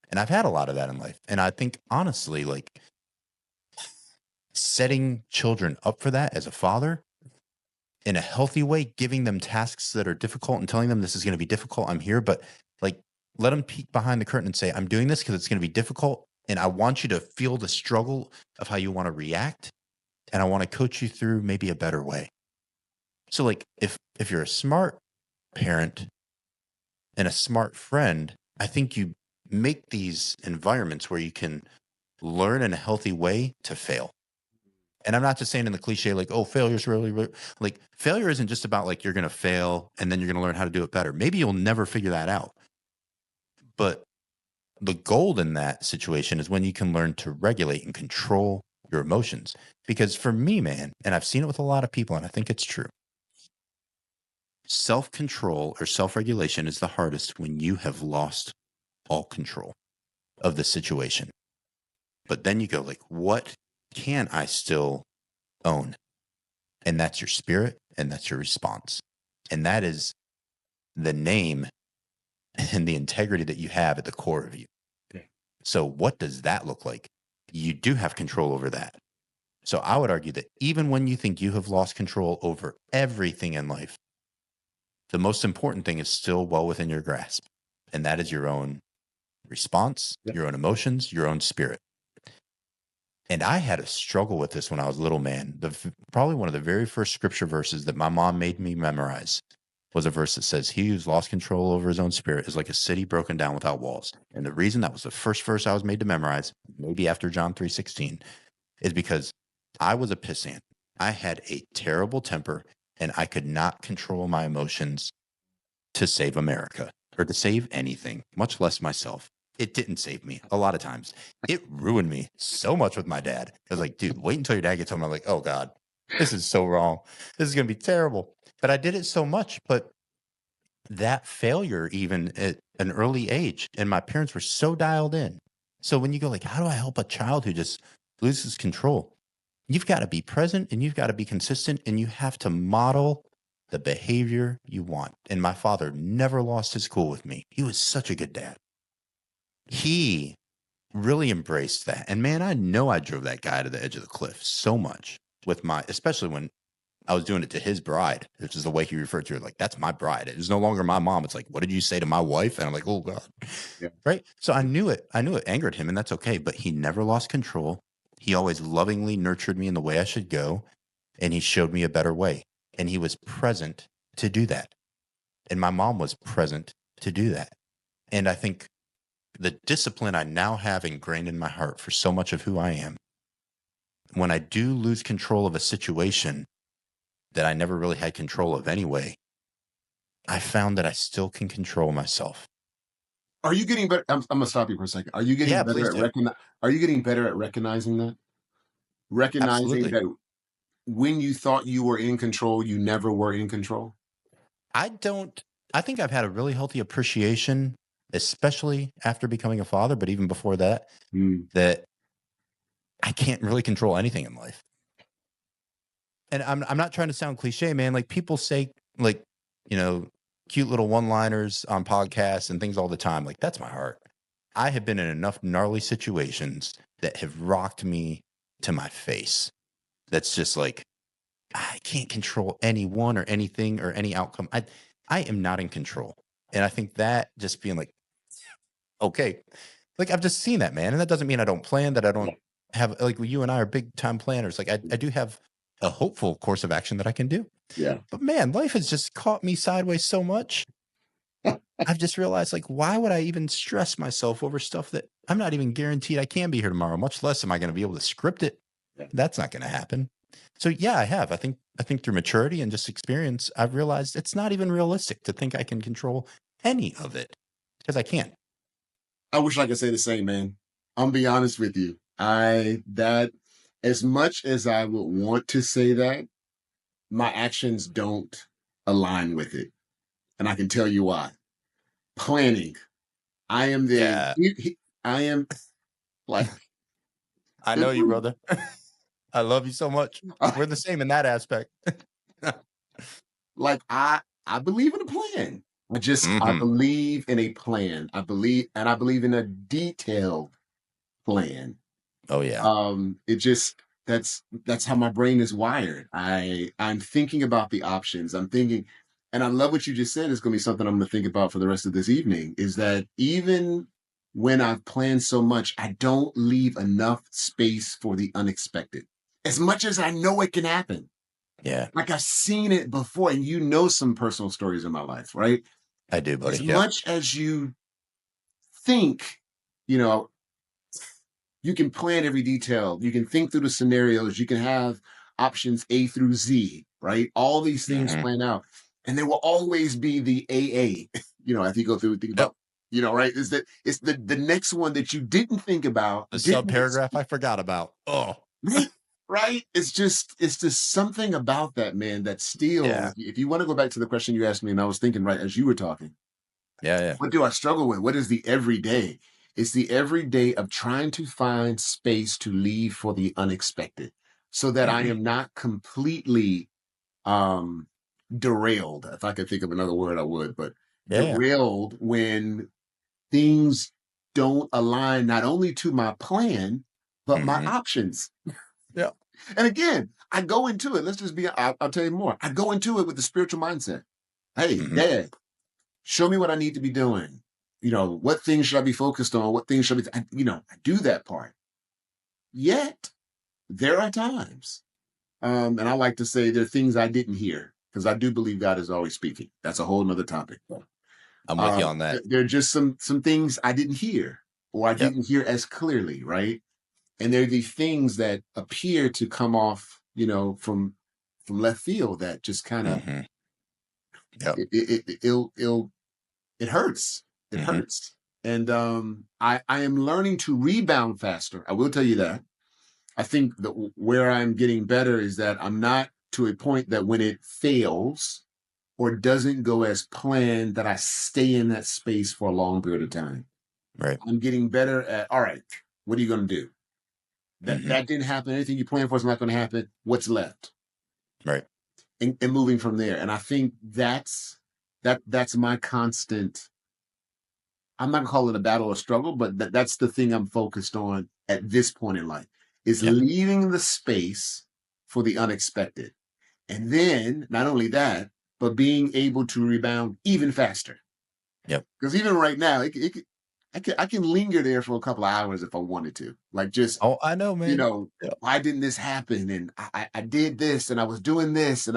And I've had a lot of that in life. And I think honestly, like setting children up for that as a father in a healthy way, giving them tasks that are difficult and telling them this is going to be difficult. I'm here, but like let them peek behind the curtain and say, I'm doing this because it's going to be difficult. And I want you to feel the struggle of how you want to react. And I want to coach you through maybe a better way. So like if you're a smart parent and a smart friend, I think you make these environments where you can learn in a healthy way to fail. And I'm not just saying in the cliche, like, oh, failure's really, like failure isn't just about like, you're going to fail and then you're going to learn how to do it better. Maybe you'll never figure that out. But the gold in that situation is when you can learn to regulate and control your emotions. Because for me, man, and I've seen it with a lot of people, and I think it's true, self-control or self-regulation is the hardest when you have lost all control of the situation. But then you go like, what can I still own? And that's your spirit and that's your response. And that is the name and the integrity that you have at the core of you. Okay. So what does that look like? You do have control over that. So I would argue that even when you think you have lost control over everything in life, the most important thing is still well within your grasp. And that is your own response, your own emotions, your own spirit. And I had a struggle with this when I was a little man. Probably one of the very first scripture verses that my mom made me memorize was a verse that says, he who's lost control over his own spirit is like a city broken down without walls. And the reason that was the first verse I was made to memorize, maybe after John 3:16, is because I was a pissant. I had a terrible temper and I could not control my emotions to save America or to save anything, much less myself. It didn't save me a lot of times. It ruined me so much with my dad. I was like, dude, wait until your dad gets home. I'm like, oh God, this is so wrong. This is going to be terrible. But I did it so much. But that failure, even at an early age, and my parents were so dialed in. So when you go like, how do I help a child who just loses control? You've got to be present and you've got to be consistent and you have to model the behavior you want. And my father never lost his cool with me. He was such a good dad. He really embraced that. And man, I know I drove that guy to the edge of the cliff so much with especially when I was doing it to his bride, which is the way he referred to her. Like, that's my bride. It was no longer my mom. It's like, what did you say to my wife? And I'm like, oh God. Yeah. Right. So I knew it. I knew it angered him, and that's okay. But he never lost control. He always lovingly nurtured me in the way I should go. And he showed me a better way. And he was present to do that. And my mom was present to do that. And I think the discipline I now have ingrained in my heart for so much of who I am, when I do lose control of a situation that I never really had control of anyway, I found that I still can control myself. Are you getting better? I'm gonna stop you for a second. Are you getting Yeah, better please at do. Are you getting better at recognizing that? Recognizing Absolutely. that when you thought you were in control, you never were in control? I think I've had a really healthy appreciation, especially after becoming a father, but even before that, Mm. that I can't really control anything in life. And I'm not trying to sound cliche, man. Like, people say, like, you know, cute little one-liners on podcasts and things all the time. Like, that's my heart. I have been in enough gnarly situations that have rocked me to my face. That's just like, I can't control anyone or anything or any outcome. I am not in control. And I think that just being like, okay, like, I've just seen that, man. And that doesn't mean I don't plan, that I don't have, like, you and I are big time planners. Like, I do have a hopeful course of action that I can do. Yeah. But man, life has just caught me sideways so much. I've just realized, like, why would I even stress myself over stuff that I'm not even guaranteed I can be here tomorrow? Much less am I going to be able to script it. Yeah. That's not going to happen. So yeah, I have. I think through maturity and just experience, I've realized it's not even realistic to think I can control any of it, because I can't. I wish I could say the same, man. I'm be honest with you. That as much as I would want to say that, my actions don't align with it. And I can tell you why. Planning. I am the Yeah, I am like I know you, brother. I love you so much. We're the same in that aspect. like I believe in a plan. I Hmm. believe in a plan. I believe in a detailed plan. Oh yeah. It just that's how my brain is wired. I'm thinking about the options. I'm thinking, and I love what you just said. It's going to be something I'm going to think about for the rest of this evening. Is that even when I've planned so much, I don't leave enough space for the unexpected. As much as I know it can happen, Yeah, like I've seen it before, and you know some personal stories in my life, right? I do, buddy. As Yep. much as you think, you know, you can plan every detail. You can think through the scenarios. You can have options A through Z, right? All these things Hmm. plan out. And there will always be the AA, as you go through think Yep. about, right? Is that it's the next one that you didn't think about, The sub didn't paragraph I forgot about. Oh, right? Right? It's just something about that, man, that still, yeah. if you want to go back to the question you asked me, and I was thinking right as you were talking, Yeah, yeah. what do I struggle with? What is the everyday? It's the everyday of trying to find space to leave for the unexpected so that I Hmm. am not completely um derailed. If I could think of another word, I would, but Yeah, yeah. derailed when things don't align not only to my plan, but my Hmm. options. Yeah. And again, I go into it. Let's just be, I'll tell you more. I go into it with the spiritual mindset. Hey, Hmm. dad, show me what I need to be doing. What things should I be focused on? What things should I do that part. Yet there are times, and I like to say there are things I didn't hear because I do believe God is always speaking. That's a whole nother topic. I'm with you on that. There are just some things I didn't hear or I Yep. didn't hear as clearly, right? And there are these things that appear to come off, from left field that just kind of Hmm. Yep. it hurts. It Hmm. hurts. And I am learning to rebound faster. I will tell you that. I think that where I'm getting better is that I'm not to a point that when it fails or doesn't go as planned, that I stay in that space for a long period of time. Right. I'm getting better at, all right, what are you going to do? That Hmm. that didn't happen. Anything you planned for is not going to happen. What's left? Right. And moving from there. And I think that's my constant I'm not gonna call it a battle or struggle, but that's the thing I'm focused on at this point in life is Yep. leaving the space for the unexpected. And then not only that, but being able to rebound even faster. Yep. Because even right now, I can linger there for a couple of hours if I wanted to. Like just, Oh, I know, you man. know, Yep. why didn't this happen? And I did this and I was doing this. And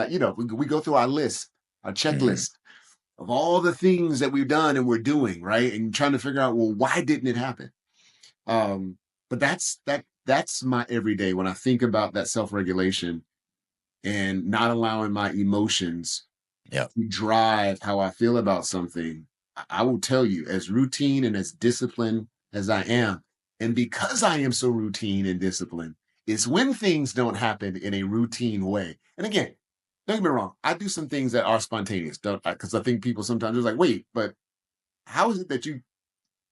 we go through our list, our Hmm. checklist of all the things that we've done and we're doing, right? And trying to figure out, well, why didn't it happen? Um, but that's my everyday when I think about that self-regulation and not allowing my emotions Yep. to drive how I feel about something. I will tell you, as routine and as disciplined as I am, and because I am so routine and disciplined, it's when things don't happen in a routine way. And again, don't get me wrong, I do some things that are spontaneous, don't I? Because I think people sometimes are like, wait, but how is it that you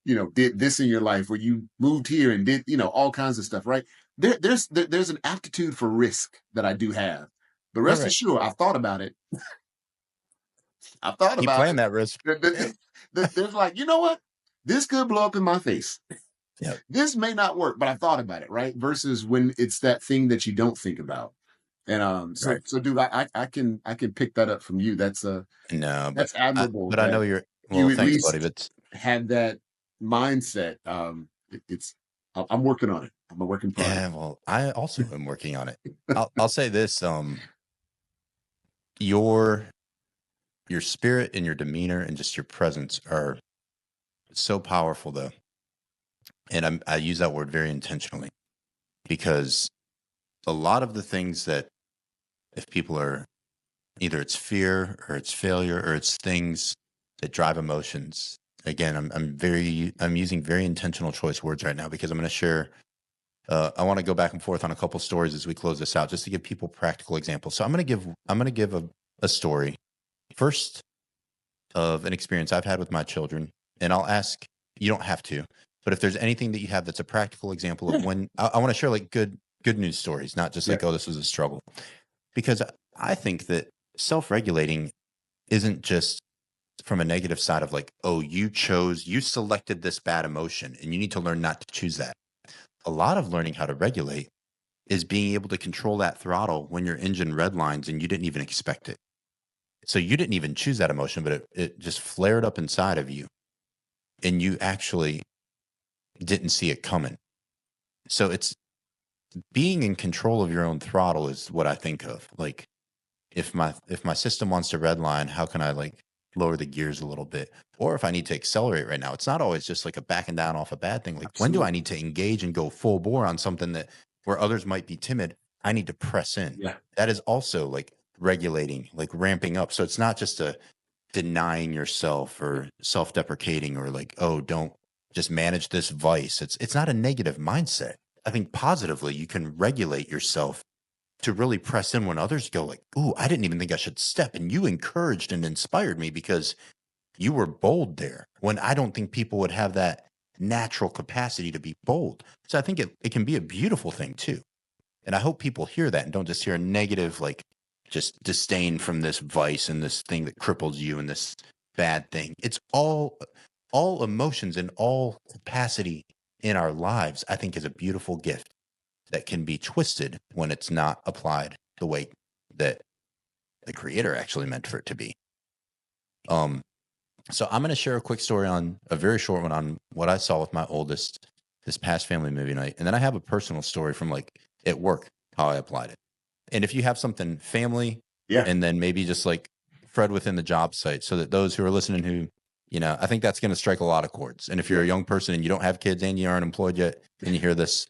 did this in your life where you moved here and did, all kinds of stuff, right? There's an aptitude for risk that I do have. But Right. rest Right. assured, I've thought about it. I've thought Keep about playing it. that risk. Yep. There's like, you know what? This could blow up in my face. Yep. This may not work, but I thought about it, right? Versus when it's that thing that you don't think about. And Right. so dude, I can pick that up from you. No, That's admirable but I that know you're. you Well, at thanks, buddy. least But had that mindset. It's I'm working on it. I'm a work in progress. yeah, well, I also am working on it. I'll say this. Your your spirit and your demeanor and just your presence are so powerful, though. And I use that word very intentionally because a lot of the things that if people are either it's fear or it's failure or it's things that drive emotions. Again, I'm using very intentional choice words right now because I'm going to share. I want to go back and forth on a couple stories as we close this out, just to give people practical examples. So I'm going to give a story first of an experience I've had with my children, and I'll ask. You don't have to, but if there's anything that you have that's a practical example of Yeah, when I want to share like good news stories, not just yeah, like, oh, this was a struggle, because I think that self-regulating isn't just from a negative side of like, oh, you selected this bad emotion and you need to learn not to choose that. A lot of learning how to regulate is being able to control that throttle when your engine redlines and you didn't even expect it. So you didn't even choose that emotion, but it just flared up inside of you and you actually didn't see it coming. So it's being in control of your own throttle is what I think of. Like if my system wants to redline, how can I like lower the gears a little bit? Or if I need to accelerate right now, it's not always just like a backing down off a bad thing. Like when do I absolutely. need to engage and go full bore on something that where others might be timid? I need to press in. Yeah, That is also like regulating, like ramping up. So it's not just a denying yourself or self-deprecating or like, oh, don't just manage this vice. It's not a negative mindset. I think positively you can regulate yourself to really press in when others go like, "Ooh, I didn't even think I should step," and you encouraged and inspired me because you were bold there when I don't think people would have that natural capacity to be bold. So I think it can be a beautiful thing too. And I hope people hear that and don't just hear a negative, like just disdain from this vice and this thing that cripples you and this bad thing. It's all emotions and all capacity in our lives, I think is a beautiful gift that can be twisted when it's not applied the way that the creator actually meant for it to be. Um, so I'm going to share a quick story on a very short one on what I saw with my oldest this past family movie night, and then I have a personal story from like at work how I applied it. And if you have something family, yeah. and then maybe just like Fred within the job site, so that those who are listening who I think that's going to strike a lot of chords. And if you're Yeah. a young person and you don't have kids and you aren't employed yet, and you hear this,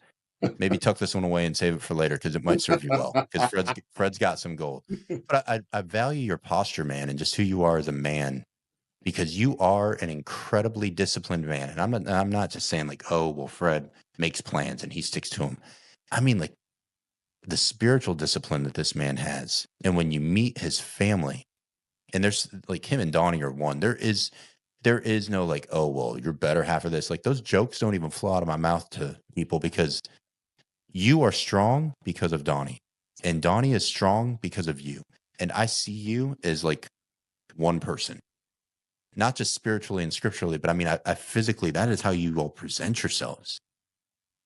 maybe tuck this one away and save it for later because it might serve you well. Because Fred's got some gold. But I value your posture, man, and just who you are as a man because you are an incredibly disciplined man. And I'm not just saying like, oh, well, Fred makes plans and he sticks to them. I mean, like the spiritual discipline that this man has, and when you meet his family, and there's like him and Donnie are one. There is no like, oh, well, you're better half of this. Like those jokes don't even flow out of my mouth to people because you are strong because of Donnie, and Donnie is strong because of you. And I see you as like one person. not just spiritually and scripturally, but I mean, I physically, that is how you all present yourselves.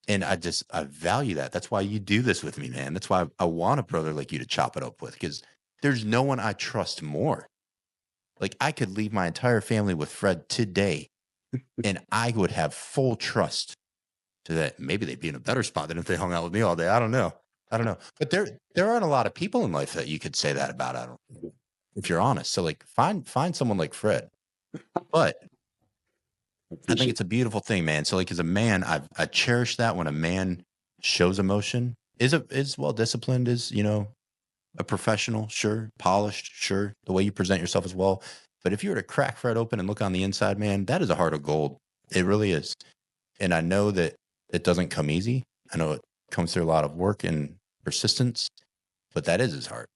And I value that. That's why you do this with me, man. That's why I want a brother like you to chop it up with, because there's no one I trust more. Like, I could leave my entire family with Fred today, and I would have full trust to that. Maybe they'd be in a better spot than if they hung out with me all day. I don't know. I don't know. But there aren't a lot of people in life that you could say that about. I don't, if you're honest. So like, find someone like Fred. But I think Appreciate it's a beautiful thing, man. So like, as a man, I cherish that when a man shows emotion, is well disciplined, is, a professional, sure, polished, sure, the way you present yourself as well. But if you were to crack Fred open and look on the inside, man, that is a heart of gold. It really is. And I know that it doesn't come easy. I know it comes through a lot of work and persistence, but that is his heart.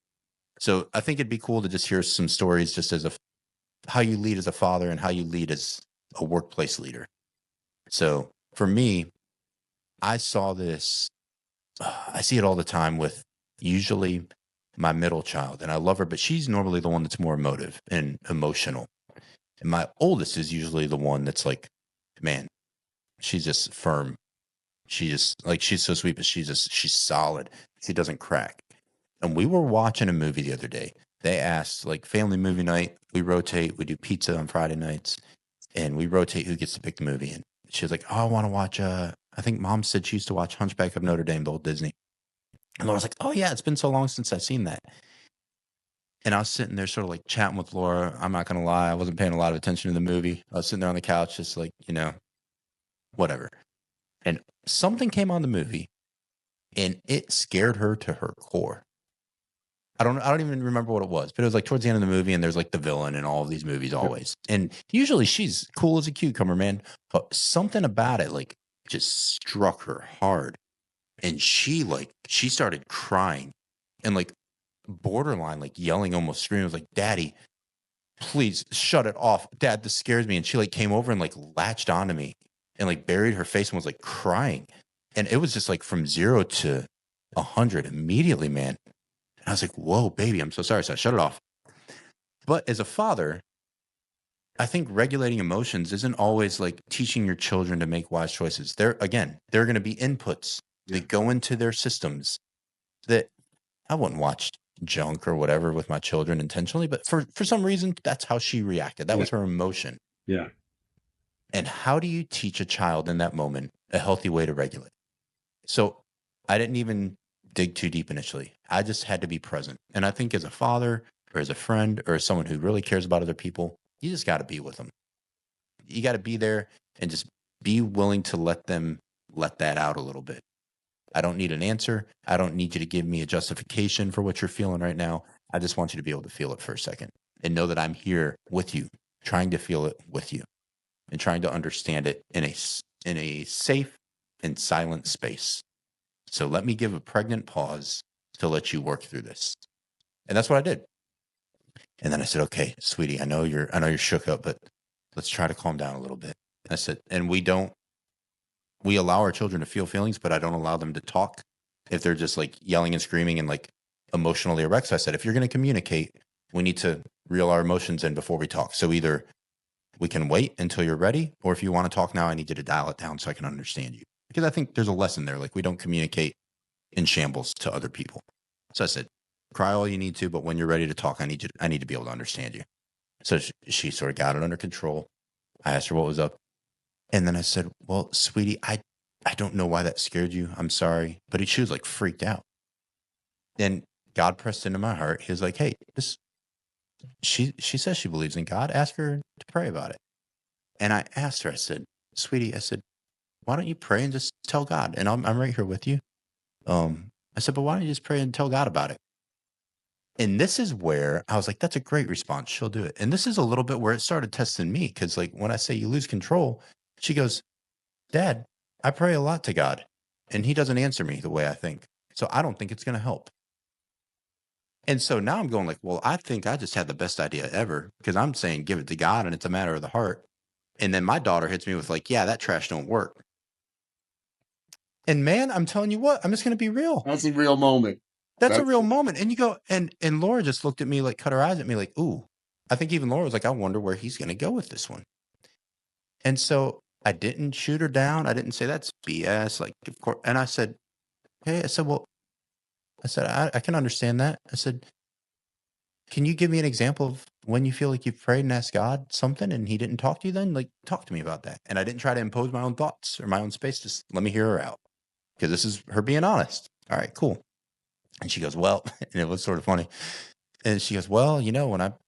So I think it'd be cool to just hear some stories, just as how you lead as a father and how you lead as a workplace leader. So for me, I saw this, I see it all the time with usually my middle child, and I love her, but she's normally the one that's more emotive and emotional. And my oldest is usually the one that's like, man, she's just firm. She just, like, she's so sweet, but she's solid. She doesn't crack. And we were watching a movie the other day. They asked, like, family movie night. We rotate. We do pizza on Friday nights, and we rotate who gets to pick the movie. And she was like, "Oh, I want to watch." I think Mom said she used to watch Hunchback of Notre Dame, the old Disney. And Laura's like, "Oh yeah, it's been so long since I've seen that." And I was sitting there, sort of like chatting with Laura. I'm not gonna lie, I wasn't paying a lot of attention to the movie. I was sitting there on the couch, just like, whatever. And something came on the movie, and it scared her to her core. I don't even remember what it was, but it was like towards the end of the movie, and there's like the villain in all of these movies it. always. And usually she's cool as a cucumber, man. But something about it like just struck her hard. And she started crying and like borderline like yelling, almost screaming. I was like, "Daddy, please shut it off. Dad, this scares me." And she like came over and like latched onto me and like buried her face and was like crying. And it was just like from 0 to 100 immediately, man. And I was like, "Whoa, baby, I'm so sorry." So I shut it off. But as a father, I think regulating emotions isn't always like teaching your children to make wise choices. There are going to be inputs Yeah. that go into their systems that I wouldn't watch junk or whatever with my children intentionally, but for some reason, that's how she reacted. That Yeah. was her emotion. Yeah. And how do you teach a child in that moment a healthy way to regulate? So I didn't even dig too deep initially. I just had to be present. And I think as a father or as a friend or as someone who really cares about other people, you just got to be with them. You got to be there and just be willing to let them let that out a little bit. I don't need an answer. I don't need you to give me a justification for what you're feeling right now. I just want you to be able to feel it for a second and know that I'm here with you, trying to feel it with you and trying to understand it in a safe and silent space. So let me give a pregnant pause to let you work through this. And that's what I did. And then I said, "Okay, sweetie, I know you're shook up, but let's try to calm down a little bit." I said, and we allow our children to feel feelings, but I don't allow them to talk if they're just like yelling and screaming and like emotionally erect. So I said, if you're going to communicate, we need to reel our emotions in before we talk. So either we can wait until you're ready, or if you want to talk now, I need you to dial it down so I can understand you. Because I think there's a lesson there. Like, we don't communicate in shambles to other people. So I said, cry all you need to, but when you're ready to talk, I need to be able to understand you. So she sort of got it under control. I asked her what was up. And then I said, "Well, sweetie, I don't know why that scared you. I'm sorry." But she was like freaked out. And God pressed into my heart. He was like, "Hey, she says she believes in God. Ask her to pray about it." And I asked her, I said, "Sweetie," I said, "why don't you pray and just tell God? And I'm right here with you." I said, "But why don't you just pray and tell God about it?" And this is where I was like, "That's a great response. She'll do it." And this is a little bit where it started testing me. Cause like when I say you lose control, she goes, "Dad, I pray a lot to God, and he doesn't answer me the way I think. So I don't think it's going to help." And so now I'm going like, well, I think I just had the best idea ever, because I'm saying give it to God and it's a matter of the heart. And then my daughter hits me with like, "Yeah, that trash don't work." And man, I'm telling you what, I'm just going to be real. That's a real moment. That's a That's real moment. And you go, and Laura just looked at me, like cut her eyes at me like, "Ooh." I think even Laura was like, I wonder where he's going to go with this one. And so I didn't shoot her down. I didn't say that's BS. Like, of course. And I said, hey, I said, well, I said, I can understand that. I said, can you give me an example of when you feel like you've prayed and asked God something and he didn't talk to you then? Like, talk to me about that. And I didn't try to impose my own thoughts or my own space. Just let me hear her out because this is her being honest. All right, cool. And she goes, well, and it was sort of funny. And she goes, well,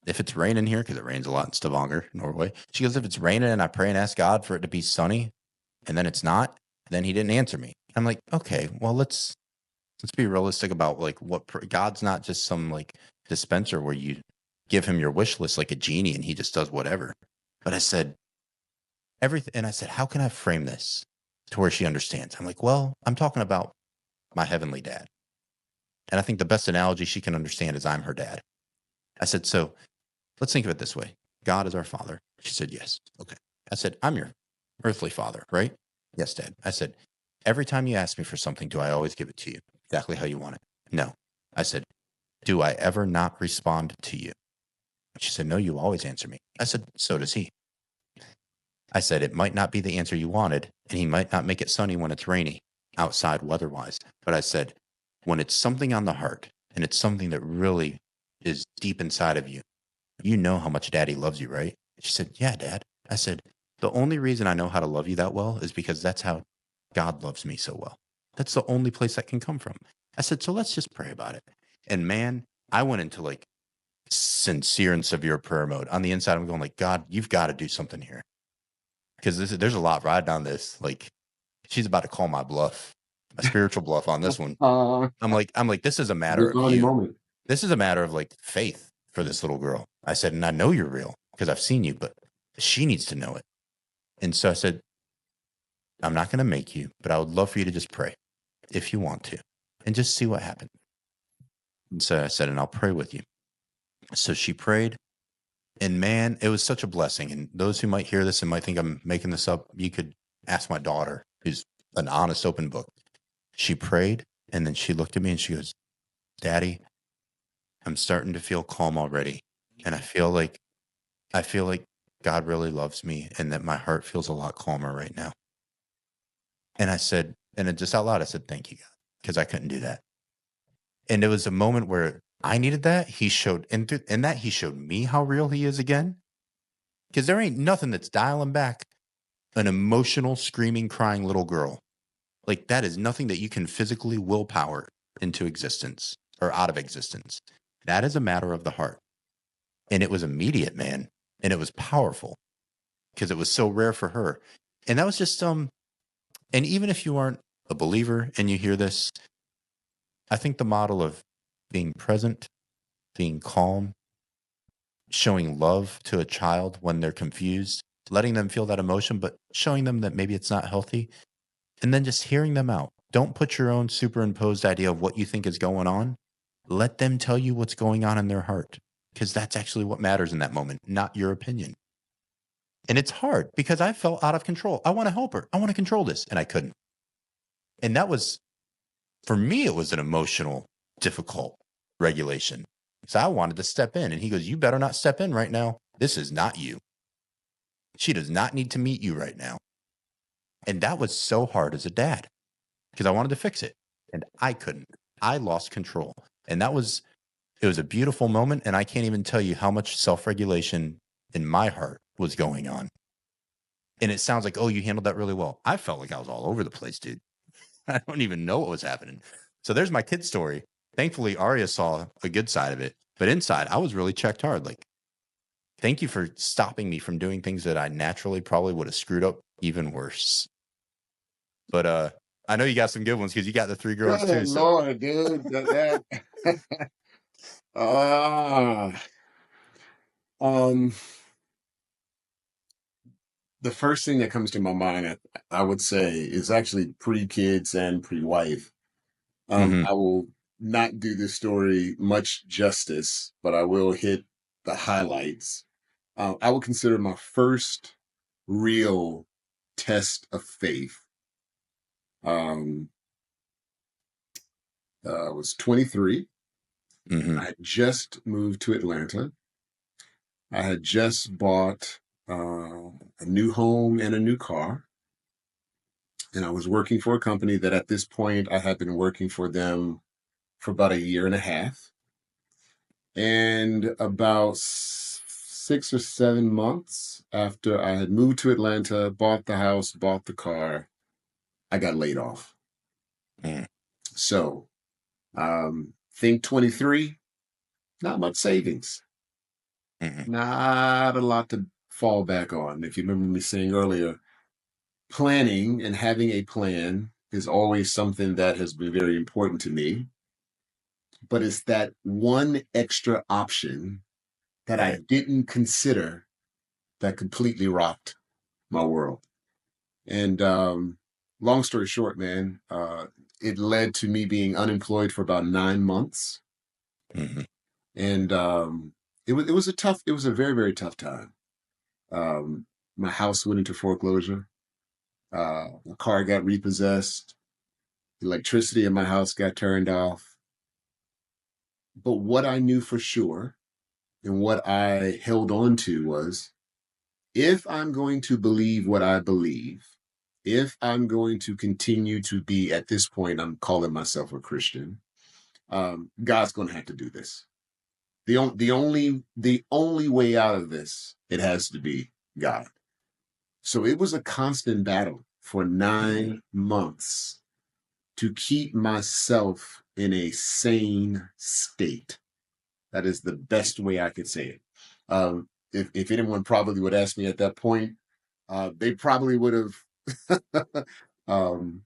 if it's raining here, because it rains a lot in Stavanger, Norway. She goes, if it's raining and I pray and ask God for it to be sunny and then it's not, then he didn't answer me. I'm like, okay, well, let's be realistic about like God's not just some like dispenser where you give him your wish list like a genie and he just does whatever. But I said everything. And I said, how can I frame this to where she understands? I'm like, well, I'm talking about my heavenly dad. And I think the best analogy she can understand is I'm her dad. I said, so let's think of it this way. God is our father. She said, yes. Okay. I said, I'm your earthly father, right? Yes, Dad. I said, every time you ask me for something, do I always give it to you exactly how you want it? No. I said, do I ever not respond to you? She said, no, you always answer me. I said, so does he. I said, it might not be the answer you wanted, and he might not make it sunny when it's rainy outside weather-wise. But I said, when it's something on the heart, and it's something that really is deep inside of you, you know how much Daddy loves you, right? She said, yeah, Dad. I said, the only reason I know how to love you that well is because that's how God loves me so well. That's the only place that can come from. I said, so let's just pray about it. And man, I went into like sincere and severe prayer mode. On the inside, I'm going like, God, you've got to do something here. Because there's a lot riding on this. Like, she's about to call my bluff, my spiritual bluff on this one. Uh, I'm like, this is a matter Big of funny you. moment. This is a matter of like faith for this little girl. I said, and I know you're real because I've seen you, but she needs to know it. And so I said, I'm not going to make you, but I would love for you to just pray if you want to and just see what happens. And so I said, and I'll pray with you. So she prayed. And man, it was such a blessing. And those who might hear this and might think I'm making this up, you could ask my daughter, who's an honest, open book. She prayed, and then she looked at me and she goes, Daddy, I'm starting to feel calm already. And I feel like God really loves me and that my heart feels a lot calmer right now. And I said, and it just out loud, I said, thank you, God, because I couldn't do that. And it was a moment where I needed that. He showed, in that he showed me how real he is again. Because there ain't nothing that's dialing back an emotional, screaming, crying little girl. Like that is nothing that you can physically willpower into existence or out of existence. That is a matter of the heart. And it was immediate, man. And it was powerful because it was so rare for her. And that was just, and even if you aren't a believer and you hear this, I think the model of being present, being calm, showing love to a child when they're confused, letting them feel that emotion, but showing them that maybe it's not healthy, and then just hearing them out. Don't put your own superimposed idea of what you think is going on. Let them tell you what's going on in their heart, because that's actually what matters in that moment, not your opinion. And it's hard because I felt out of control. I want to help her. I want to control this. And I couldn't. And that was, for me, it was an emotional, difficult regulation. So I wanted to step in. And he goes, you better not step in right now. This is not you. She does not need to meet you right now. And that was so hard as a dad because I wanted to fix it. And I couldn't. I lost control. And it was a beautiful moment. And I can't even tell you how much self-regulation in my heart was going on. And it sounds like, oh, you handled that really well. I felt like I was all over the place, dude. I don't even know what was happening. So there's my kid story. Thankfully, Arya saw a good side of it. But inside, I was really checked hard. Like, thank you for stopping me from doing things that I naturally probably would have screwed up even worse. But I know you got some good ones because you got the 3 girls too. Good So Lord, dude. Ah, um, the first thing that comes to my mind, I would say, is actually pre-kids and pre-wife. mhm. I will not do this story much justice, but I will hit the highlights. I would consider my first real test of faith. Um, I was 23. Mhm. I had just moved to Atlanta. I had just bought a new home and a new car. And I was working for a company that at this point I had been working for them for about a year and a half. And about 6 or 7 months after I had moved to Atlanta, bought the house, bought the car, I got laid off. Mm, So think 23, not much savings, mhm. not a lot to fall back on. If you remember me saying earlier, planning and having a plan is always something that has been very important to me. But it's that one extra option that I Right. didn't consider that completely rocked my world. And long story short, man, it led to me being unemployed for about 9 months. Mhm. And it was a very, very tough time. My house went into foreclosure. My car got repossessed. Electricity in my house got turned off. But what I knew for sure and what I held on to was, if I'm going to believe what I believe, if I'm going to continue to be, at this point, I'm calling myself a Christian, God's going to have to do this. The only way out of this, it has to be God. So it was a constant battle for Mhm. 9 months to keep myself in a sane state. That is the best way I could say it. If anyone probably would ask me at that point, they probably would have um,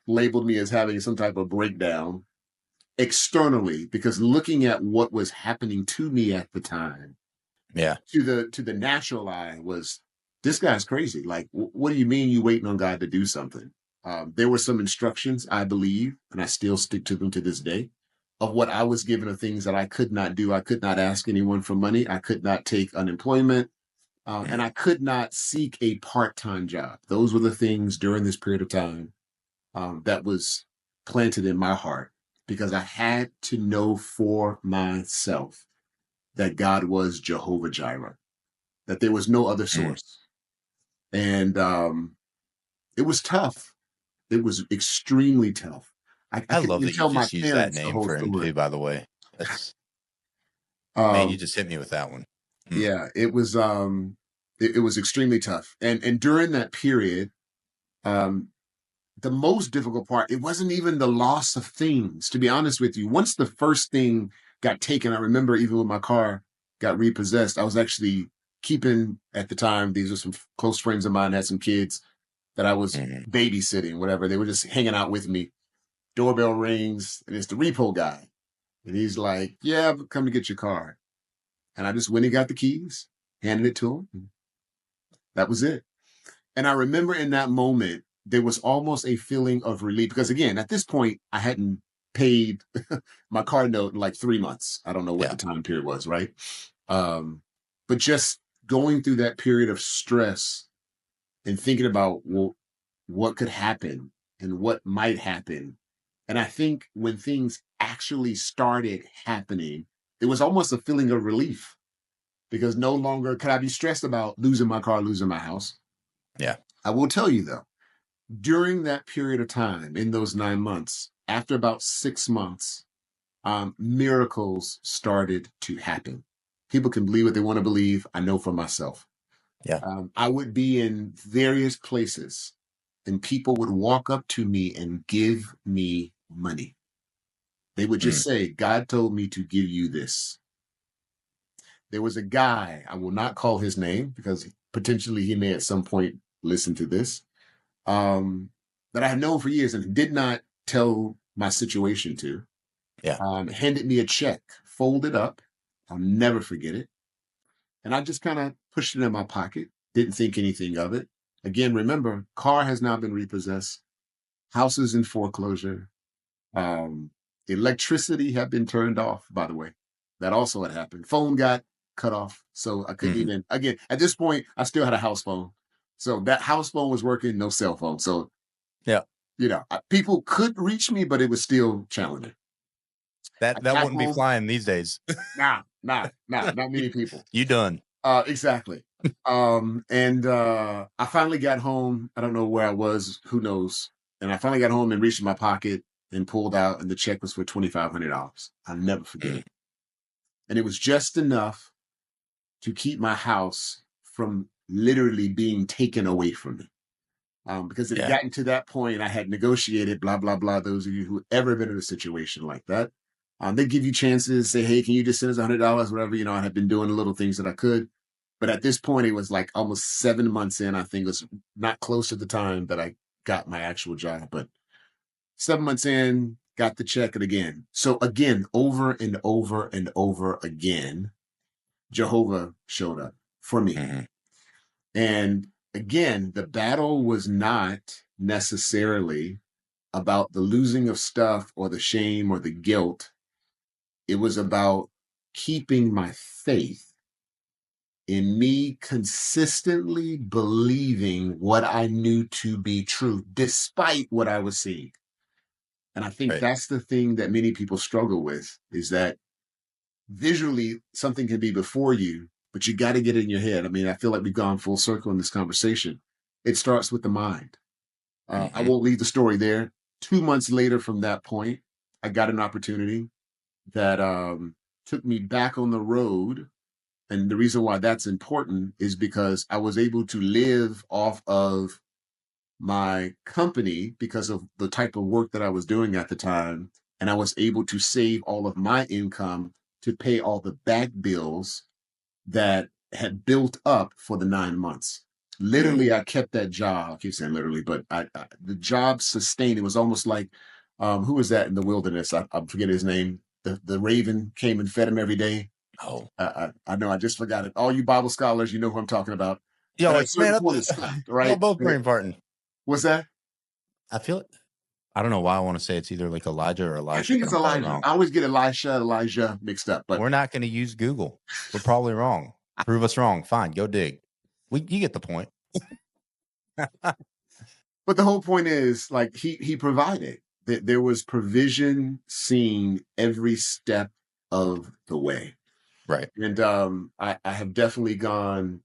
labeled me as having some type of breakdown externally, because looking at what was happening to me at the time, Yeah. to the natural eye, was, this guy's crazy. Like, what do you mean you waiting on God to do something? There were some instructions, I believe, and I still stick to them to this day, of what I was given, of things that I could not do. I could not ask anyone for money. I could not take unemployment. And Mm. I could not seek a part-time job. Those were the things during this period of time that was planted in my heart, because I had to know for myself that God was Jehovah Jireh, that there was no other Mm. source. And it was tough. It was extremely tough. I I couldn't love even that you tell my just used that parents the name whole for him story. too, by the way. That's man, you Um, just hit me with that one. Mm. yeah, it was extremely tough. And during that period, um, the most difficult part, it wasn't even the loss of things, to be honest with you. Once the first thing got taken, I remember even when my car got repossessed, I was actually keeping, at the time, these are some close friends of mine, had some kids that I was Mhm. babysitting, whatever. They were just hanging out with me. Doorbell rings, and it's the repo guy. And he's like, "Yeah, I've come to get your car." And I just went and got the keys, handed it to him. And that was it. And I remember in that moment, there was almost a feeling of relief, because again, at this point, I hadn't paid my car note in like 3 months. I don't know what Yeah. the time period was, right? Um, but just going through that period of stress and thinking about, well, what could happen and what might happen. And I think when things actually started happening, it was almost a feeling of relief, because no longer could I be stressed about losing my car, losing my house. Yeah. I will tell you though, during that period of time, in those 9 months, after about 6 months, miracles started to happen. People can believe what they want to believe. I know for myself. Yeah. I would be in various places, and people would walk up to me and give me money. They would Mm. just say, "God told me to give you this." There was a guy, I will not call his name because potentially he may at some point listen to this, um, that I had known for years and did not tell my situation to, Yeah. handed me a check, folded up. I'll never forget it. And I just kind of pushed it in my pocket, didn't think anything of it. Again, remember, car has now been repossessed, house is in foreclosure, um, electricity had been turned off, by the way. That also had happened. Phone got cut off. So I couldn't Mhm. even, again, at this point, I still had a house phone. So that house phone was working, no cell phone. So Yeah. people could reach me, but it was still challenging. I That got wouldn't be home. flying these days. Nah, not You many people. you done. Exactly. And I finally got home. I don't know where I was. Who knows? And I finally got home and reached in my pocket and pulled out, and the check was for $2,500. I'll never forget Mm, it. And it was just enough to keep my house from literally being taken away from me. Because it had yeah. gotten to that point, I had negotiated, blah, blah, blah. Those of you who ever been in a situation like that, they give you chances, say, hey, can you just send us $100, whatever. I had been doing the little things that I could. But at this point, it was like almost 7 months in. I think it was not close to the time that I got my actual job, but 7 months in, got the check and again. So again, over and over and over again, Jehovah showed up for me. Mhm. And again, the battle was not necessarily about the losing of stuff or the shame or the guilt. It was about keeping my faith in me consistently believing what I knew to be true, despite what I was seeing. And I think Right. that's the thing that many people struggle with is that visually something can be before you, but you got to get it in your head. I mean, I feel like we've gone full circle in this conversation. It starts with the mind. I Mhm. won't leave the story there. 2 months later from that point, I got an opportunity that took me back on the road. And the reason why that's important is because I was able to live off of my company because of the type of work that I was doing at the time. And I was able to save all of my income to pay all the back bills that had built up for the 9 months. Mm. Literally, I kept that job. I keep saying literally, but the job sustained. It was almost like who was that in the wilderness? I forget his name. The raven came and fed him every day. Oh, I know. I just forgot it. All you Bible scholars, you know who I'm talking about. yeah. But at a Like, man, certain point, it stopped. y'all Right? both brain farting. What's that? I feel it. I don't know why I want to say it's either like Elijah or I Elisha, think but it's I'm probably Elijah. wrong. I always get Elijah mixed up. But We're not going to use Google. We're probably wrong. Prove us wrong. Fine, go dig. You get the point. but the whole point is like he provided. There was provision seen every step of the way. Right. And I have definitely gone,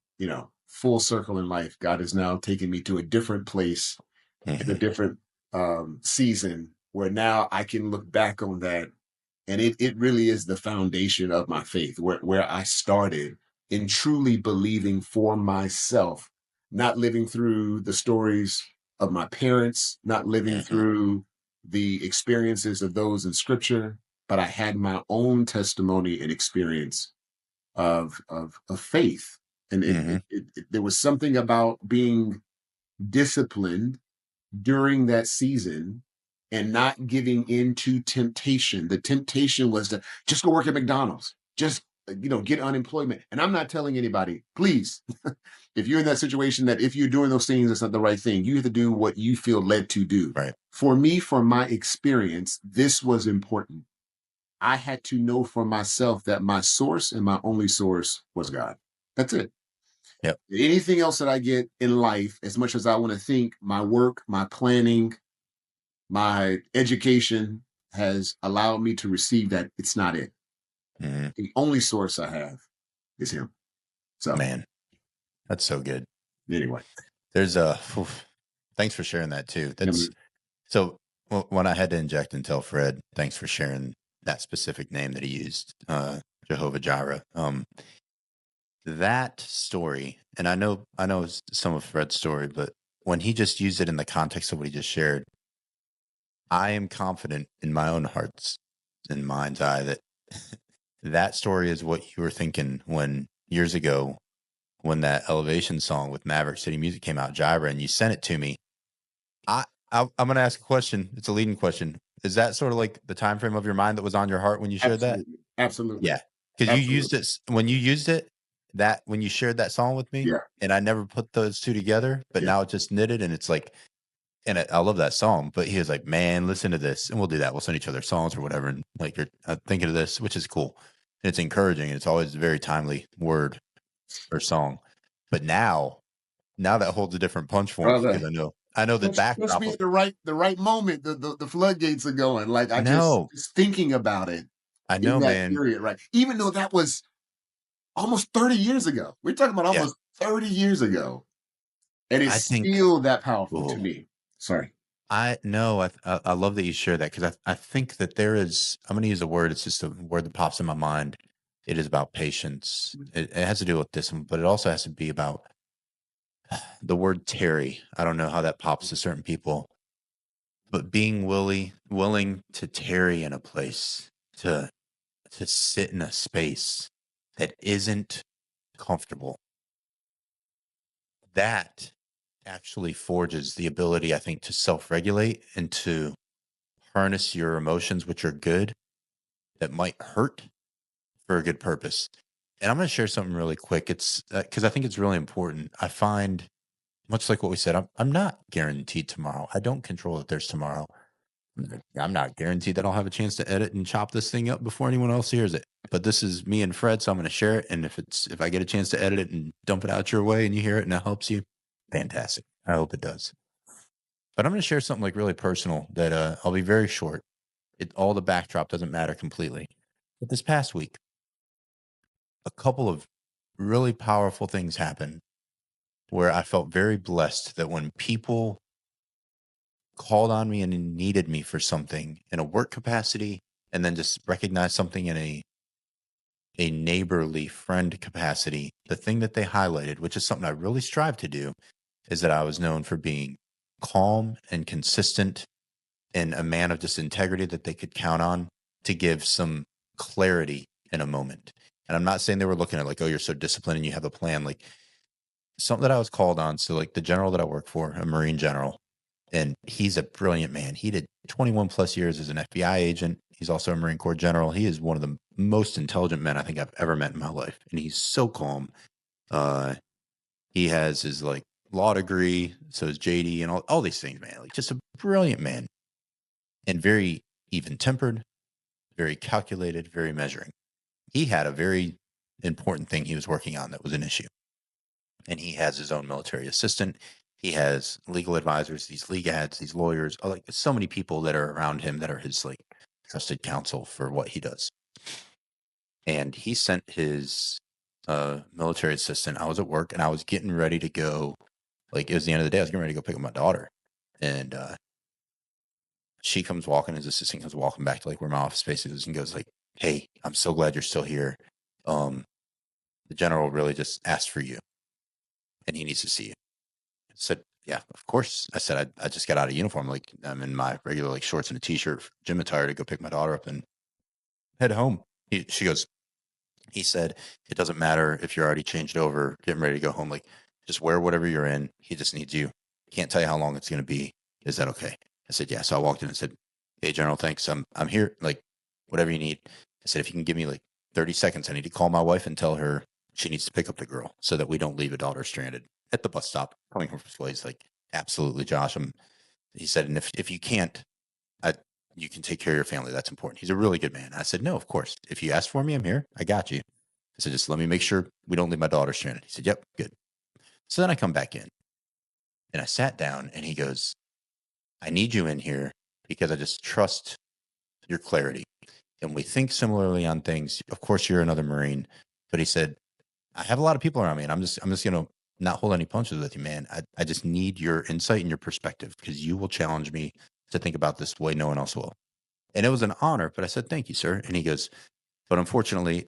full circle in life. God has now taken me to a different place in a Mhm. different season where now I can look back on that. And it really is the foundation of my faith, where I started in truly believing for myself, not living through the stories of my parents, not living Mhm. through the experiences of those in scripture, but I had my own testimony and experience of faith. And Mhm. there was something about being disciplined during that season and not giving in to temptation. The temptation was to just go work at McDonald's, just get unemployment. And I'm not telling anybody, please, if you're in that situation that if you're doing those things, it's not the right thing. You have to do what you feel led to do. Right. For me, for my experience, this was important. I had to know for myself that my source and my only source was God. That's it. Yep. Anything else that I get in life, as much as I want to think, my work, my planning, my education has allowed me to receive that it's not it. Mhm. The only source I have is him. So Man, that's so good. anyway, There's a. Thanks for sharing that too. That's so. When I had to inject and tell Fred, thanks for sharing that specific name that he used, Jehovah Jireh. That story, and I know some of Fred's story, but when he just used it in the context of what he just shared, I am confident in my own heart's and mind's eye that that story is what you were thinking when years ago when that Elevation song with Maverick City Music came out, Gyra, and you sent it to me. I'm going to ask a question. It's a leading question. Is that sort of like the time frame of your mind that was on your heart when you shared that? absolutely, absolutely, Yeah, because you used absolutely. it when you used it that when you shared that song with me, Yeah, and I never put those two together, but yeah. now it's just knitted, and it's like, and I love that song. But he was like, "Man, listen to this," and we'll do that. We'll send each other songs or whatever, and like you're thinking of this, which is cool. And it's encouraging, and it's always a very timely word or song. But now that holds a different punch for me because Brother. I know the Push backdrop me of at the right moment. The floodgates are going. Like I I know, just thinking about it I in know, that man. period, right? Even though that was almost 30 years ago. We're talking about Yeah. almost 30 years ago. And it's I think, still that powerful to oh, me. Sorry. I know. I love that you share that because I think that there is. I'm going to use a word. It's just a word that pops in my mind. It is about patience. It has to do with discipline, but it also has to be about the word tarry. I don't know how that pops to certain people, but being willing to tarry in a place, to sit in a space that isn't comfortable, that actually forges the ability, I think, to self-regulate and to harness your emotions, which are good, that might hurt for a good purpose. And I'm going to share something really quick. It's because I think it's really important. I find, much like what we said, I'm not guaranteed tomorrow. I don't control that there's tomorrow. I'm not guaranteed that I'll have a chance to edit and chop this thing up before anyone else hears it. But this is me and Fred, so I'm going to share it. And if I get a chance to edit it and dump it out your way and you hear it and it helps you, fantastic. I hope it does. But I'm going to share something like really personal that I'll be very short. All the backdrop doesn't matter completely. But this past week, a couple of really powerful things happened where I felt very blessed that when people called on me and needed me for something in a work capacity, and then just recognized something in a neighborly friend capacity, the thing that they highlighted, which is something I really strive to do, is that I was known for being calm and consistent and a man of just integrity that they could count on to give some clarity in a moment. And I'm not saying they were looking at like, oh, you're so disciplined and you have a plan. Like something that I was called on. So like the general that I work for, a Marine general, and he's a brilliant man. He did 21 plus years as an FBI agent. He's also a Marine Corps general. He is one of the most intelligent men I think I've ever met in my life. And he's so calm. Uh, he has his like law degree, so is JD and all these things, man. Like just a brilliant man and very even tempered, very calculated, very measuring. He had a very important thing he was working on that was an issue. And he has his own military assistant. He has legal advisors, these legads, these lawyers, like so many people that are around him that are his like trusted counsel for what he does. And he sent his military assistant. I was at work and I was getting ready to go. Like it was the end of the day. I was getting ready to go pick up my daughter. And she comes walking, his assistant comes walking back to like where my office space is and goes like, "Hey, I'm so glad you're still here. Um, the general really just asked for you and he needs to see you." I said, "Yeah, of course." I said, I just got out of uniform. Like I'm in my regular like shorts and a t-shirt, gym attire to go pick my daughter up and head home. She goes, he said, "It doesn't matter if you're already changed over, getting ready to go home. Like just wear whatever you're in. He just needs you. Can't tell you how long it's going to be. Is that okay?" I said, "Yeah." So I walked in and said, "Hey, General, thanks. I'm here. Like whatever you need." I said, "If you can give me like 30 seconds, I need to call my wife and tell her she needs to pick up the girl so that we don't leave a daughter stranded at the bus stop coming home from school." He's like, "Absolutely, Josh." He said, "And if you can't, I, you can take care of your family. That's important." He's a really good man. I said, "No, of course. If you ask for me, I'm here. I got you." I said, "Just let me make sure we don't leave my daughter stranded." He said, "Yep, good." So then I come back in and I sat down and he goes, "I need you in here because I just trust your clarity. And we think similarly on things. Of course, you're another Marine." But he said, "I have a lot of people around me and I'm just going to not hold any punches with you, man. I just need your insight and your perspective because you will challenge me to think about this the way no one else will." And it was an honor, but I said, "Thank you, sir." And he goes, "But unfortunately,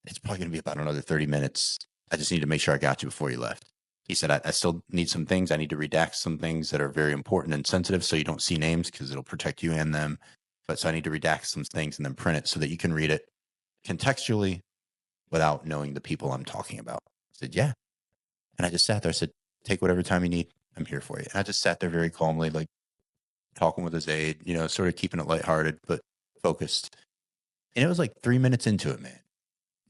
it's probably going to be about another 30 minutes. I just need to make sure I got you before you left." He said, I still need some things. I need to redact some things that are very important and sensitive so you don't see names because it'll protect you and them. But so I need to redact some things and then print it so that you can read it contextually without knowing the people I'm talking about." I said, "Yeah." And I just sat there. I said, "Take whatever time you need. I'm here for you." And I just sat there very calmly, like talking with his aide, sort of keeping it lighthearted, but focused. And it was like 3 minutes into it, man.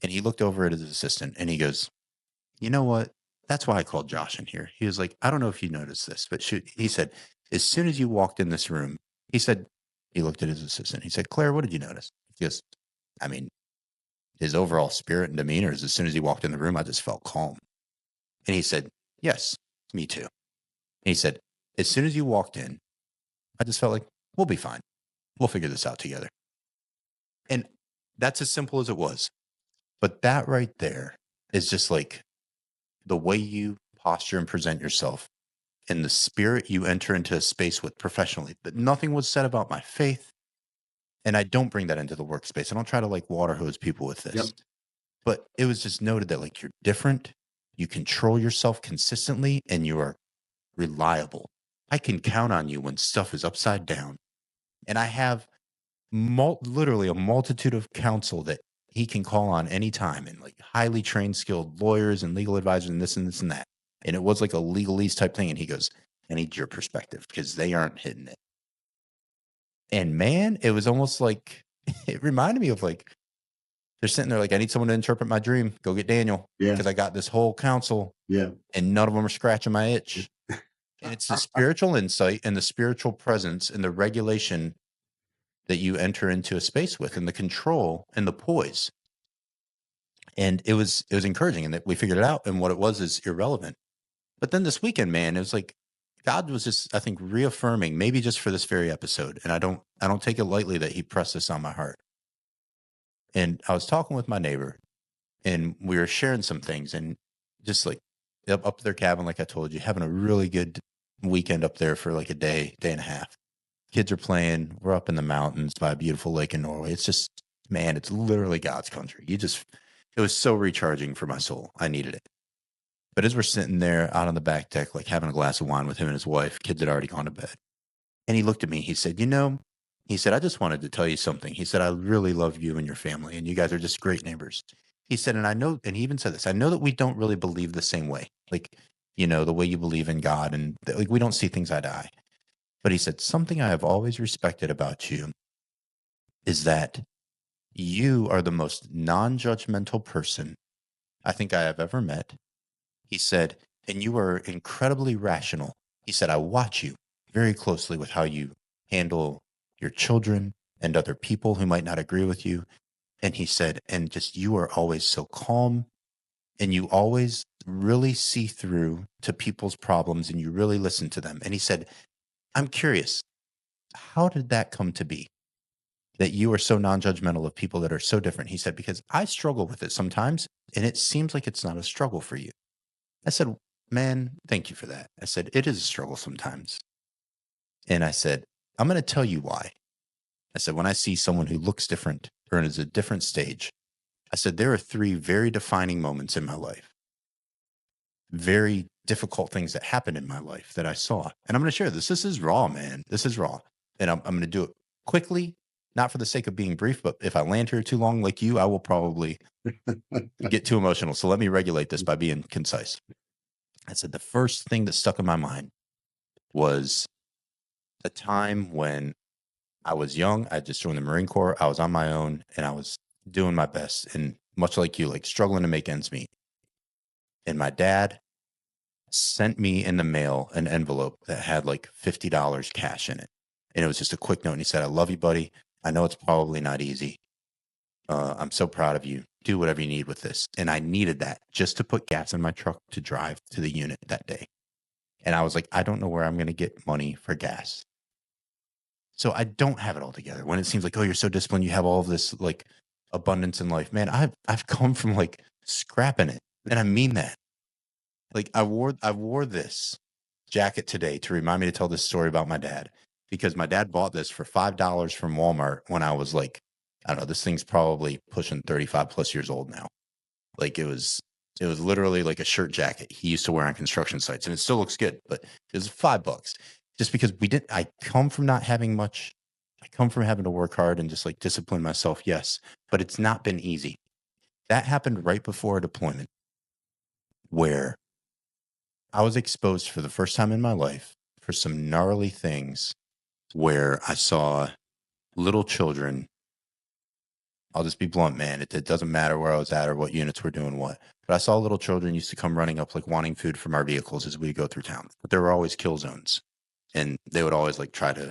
And he looked over at his assistant and he goes, "You know what? That's why I called Josh in here." He was like, "I don't know if you noticed this, but shoot," he said, "as soon as you walked in this room," he said, he looked at his assistant. He said, "Claire, what did you notice?" He goes, "I mean, his overall spirit and demeanor is as soon as he walked in the room, I just felt calm." And he said, "Yes, me too." And he said, "As soon as you walked in, I just felt like we'll be fine. We'll figure this out together." And that's as simple as it was. But that right there is just like the way you posture and present yourself and the spirit you enter into a space with professionally. That nothing was said about my faith. And I don't bring that into the workspace. I don't try to like water hose people with this. Yep. But it was just noted that like you're different, you control yourself consistently, and you are reliable. I can count on you when stuff is upside down. And I have literally a multitude of counsel that he can call on anytime, and like highly trained, skilled lawyers and legal advisors and this and this and that. And it was like a legalese type thing. And he goes, I need your perspective because they aren't hitting it. And man, it was almost like it reminded me of like they're sitting there like, I need someone to interpret my dream. Go get Daniel Yeah. because I got this whole counsel Yeah. and none of them are scratching my itch. And it's the spiritual insight and the spiritual presence and the regulation that you enter into a space with, and the control and the poise. And it was encouraging, and that we figured it out. And what it was is irrelevant. But then this weekend, man, it was like God was just, I think, reaffirming, maybe just for this very episode. And I don't take it lightly that he pressed this on my heart. And I was talking with my neighbor, and we were sharing some things, and just like up to their cabin, like I told you, having a really good weekend up there for like a day and a half. Kids are playing. We're up in the mountains by a beautiful lake in Norway. It's just, man, it's literally God's country. It was so recharging for my soul. I needed it. But as we're sitting there out on the back deck, like having a glass of wine with him and his wife, kids had already gone to bed. And he looked at me. He said, he said, I just wanted to tell you something. He said, I really love you and your family, and you guys are just great neighbors. He said, and I know, and he even said this, I know that we don't really believe the same way. Like, the way you believe in God, and like we don't see things eye to eye. But he said, something I have always respected about you is that you are the most non-judgmental person I think I have ever met. He said, and you are incredibly rational. He said, I watch you very closely with how you handle your children and other people who might not agree with you. And he said, and just you are always so calm, and you always really see through to people's problems, and you really listen to them. And he said, I'm curious, how did that come to be? That you are so non-judgmental of people that are so different. He said, because I struggle with it sometimes, and it seems like it's not a struggle for you. I said, man, thank you for that. I said, it is a struggle sometimes. And I said, I'm going to tell you why. I said, when I see someone who looks different or is a different stage, I said, there are 3 very defining moments in my life, very difficult things that happened in my life that I saw. And I'm going to share this. This is raw, man. This is raw. And I'm going to do it quickly, not for the sake of being brief, but if I land here too long like you, I will probably get too emotional. So let me regulate this by being concise. I said, the first thing that stuck in my mind was the time when I was young. I just joined the Marine Corps. I was on my own, and I was doing my best, and much like you, like struggling to make ends meet. And my dad sent me in the mail an envelope that had like $50 cash in it. And it was just a quick note. And he said, I love you, buddy. I know it's probably not easy. I'm so proud of you. Do whatever you need with this. And I needed that just to put gas in my truck to drive to the unit that day. And I was like, I don't know where I'm going to get money for gas. So I don't have it all together. When it seems like, oh, you're so disciplined, you have all of this like abundance in life. Man, I've come from like scrapping it. And I mean that. Like I wore this jacket today to remind me to tell this story about my dad, because my dad bought this for $5 from Walmart when I was like, I don't know, this thing's probably pushing 35 plus years old now. Like it was literally like a shirt jacket he used to wear on construction sites, and it still looks good, but it was $5 just because I come from not having much. I come from having to work hard and just like discipline myself. Yes, but it's not been easy. That happened right before a deployment where I was exposed for the first time in my life for some gnarly things where I saw little children. I'll just be blunt, man. It doesn't matter where I was at or what units were doing what. But I saw little children used to come running up, like wanting food from our vehicles as we go through town. But there were always kill zones. And they would always like try to,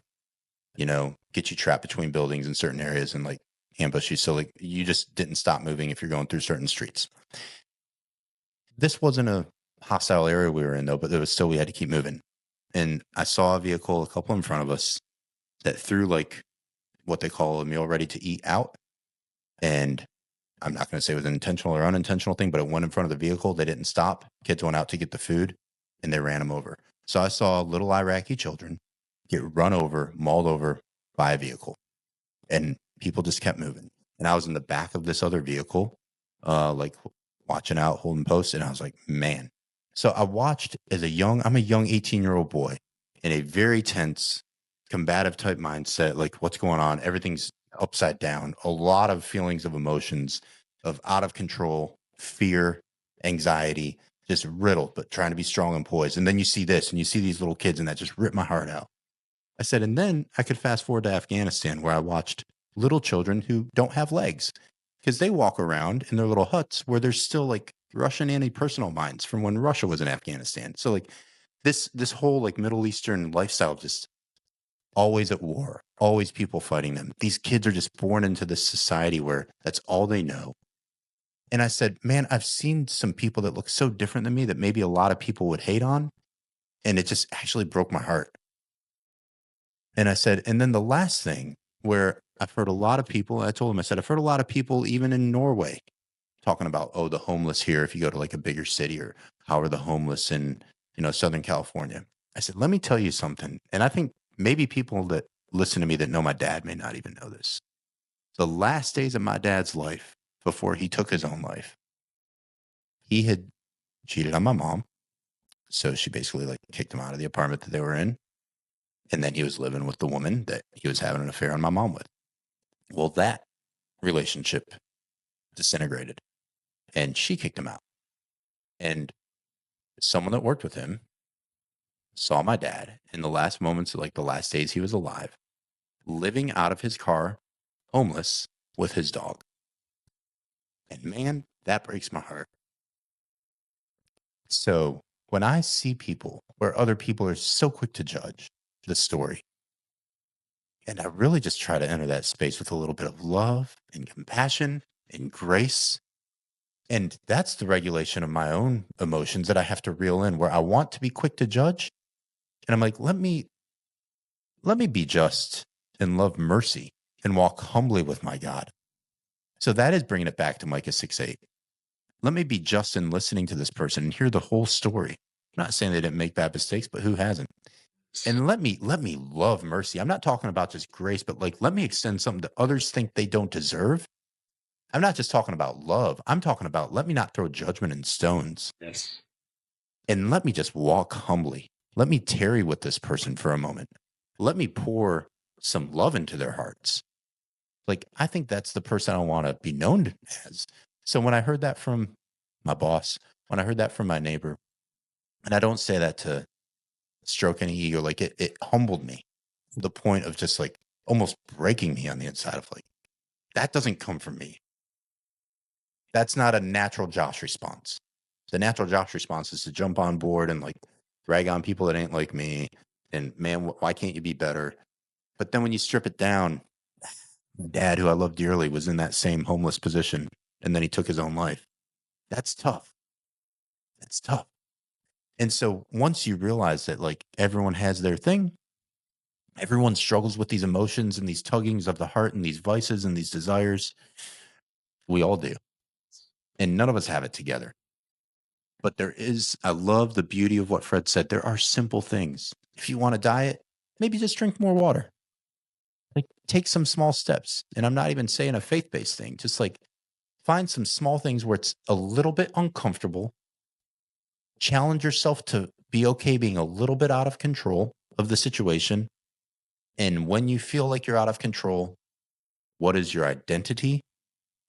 get you trapped between buildings in certain areas and like ambush you. So like you just didn't stop moving if you're going through certain streets. This wasn't a hostile area we were in though, but there was still, we had to keep moving. And I saw a vehicle, a couple in front of us, that threw like what they call a meal ready to eat out. And I'm not going to say it was an intentional or unintentional thing, but it went in front of the vehicle. They didn't stop. Kids went out to get the food and they ran them over. So I saw little Iraqi children get run over, mauled over by a vehicle, and people just kept moving. And I was in the back of this other vehicle, like watching out, holding posts. And I was like, man. So I watched I'm a young 18-year-old boy in a very tense, combative type mindset. Like, what's going on? Everything's upside down. A lot of feelings of emotions, of out of control, fear, anxiety, just riddled, but trying to be strong and poised. And then you see this and you see these little kids, and that just ripped my heart out. I said, and then I could fast forward to Afghanistan, where I watched little children who don't have legs because they walk around in their little huts where there's still like Russian anti-personnel mines from when Russia was in Afghanistan. So like this whole like Middle Eastern lifestyle, just always at war, always people fighting them. These kids are just born into this society where that's all they know. And I said, man, I've seen some people that look so different than me that maybe a lot of people would hate on. And it just actually broke my heart. And I said, and then the last thing where I've heard a lot of people, I told him, I said, I've heard a lot of people, even in Norway, talking about, oh, the homeless here, if you go to like a bigger city, or how are the homeless in, Southern California. I said, let me tell you something. And I think maybe people that listen to me that know my dad may not even know this. The last days of my dad's life before he took his own life, he had cheated on my mom. So she basically like kicked him out of the apartment that they were in. And then he was living with the woman that he was having an affair on my mom with. Well, that relationship disintegrated and she kicked him out. And someone that worked with him saw my dad in the last moments, like the last days he was alive, living out of his car, homeless with his dog. And man, that breaks my heart. So when I see people where other people are so quick to judge the story, and I really just try to enter that space with a little bit of love and compassion and grace. And that's the regulation of my own emotions that I have to reel in, where I want to be quick to judge. And I'm like, let me be just and love mercy and walk humbly with my God. So that is bringing it back to Micah 6:8. Let me be just in listening to this person and hear the whole story. I'm not saying they didn't make bad mistakes, but who hasn't? And let me love mercy. I'm not talking about just grace, but like, let me extend something that others think they don't deserve. I'm not just talking about love. I'm talking about, let me not throw judgment and stones. Yes. And let me just walk humbly. Let me tarry with this person for a moment. Let me pour some love into their hearts. Like, I think that's the person I want to be known as. So when I heard that from my boss, when I heard that from my neighbor, and I don't say that to stroke any ego, like it humbled me to the point of just like almost breaking me on the inside of like, that doesn't come from me. That's not a natural Josh response. The natural Josh response is to jump on board and like drag on people that ain't like me. And man, why can't you be better? But then when you strip it down, my dad, who I love dearly, was in that same homeless position. And then he took his own life. That's tough. That's tough. And so once you realize that like everyone has their thing, everyone struggles with these emotions and these tuggings of the heart and these vices and these desires. We all do. And none of us have it together. But I love the beauty of what Fred said. There are simple things. If you want to diet, maybe just drink more water. Like, take some small steps. And I'm not even saying a faith-based thing. Just like find some small things where it's a little bit uncomfortable. Challenge yourself to be okay being a little bit out of control of the situation. And when you feel like you're out of control, what is your identity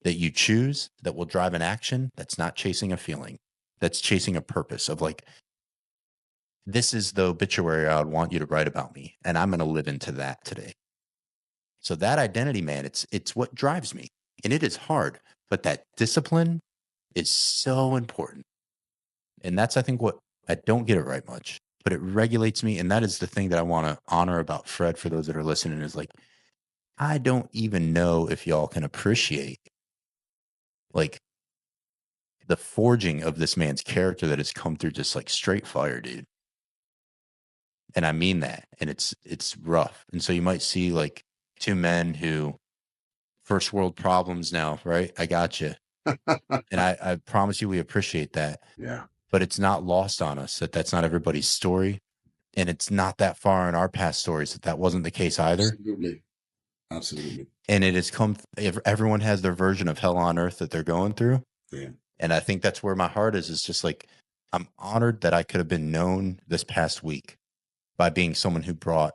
that you choose that will drive an action that's not chasing a feeling, that's chasing a purpose of like, this is the obituary I would want you to write about me, and I'm going to live into that today. So that identity, man, it's what drives me, and it is hard, but that discipline is so important. And that's, I think, what I don't get it right much, but it regulates me. And that is the thing that I want to honor about Fred for those that are listening is like, I don't even know if y'all can appreciate like the forging of this man's character that has come through just like straight fire, dude. And I mean that. And it's rough. And so you might see like two men who first world problems now, right? I got you. And I promise you we appreciate that. Yeah. But it's not lost on us that that's not everybody's story. And it's not that far in our past stories that wasn't the case either. Absolutely. Absolutely. And it has come, everyone has their version of hell on earth that they're going through. Yeah. And I think that's where my heart is just like, I'm honored that I could have been known this past week by being someone who brought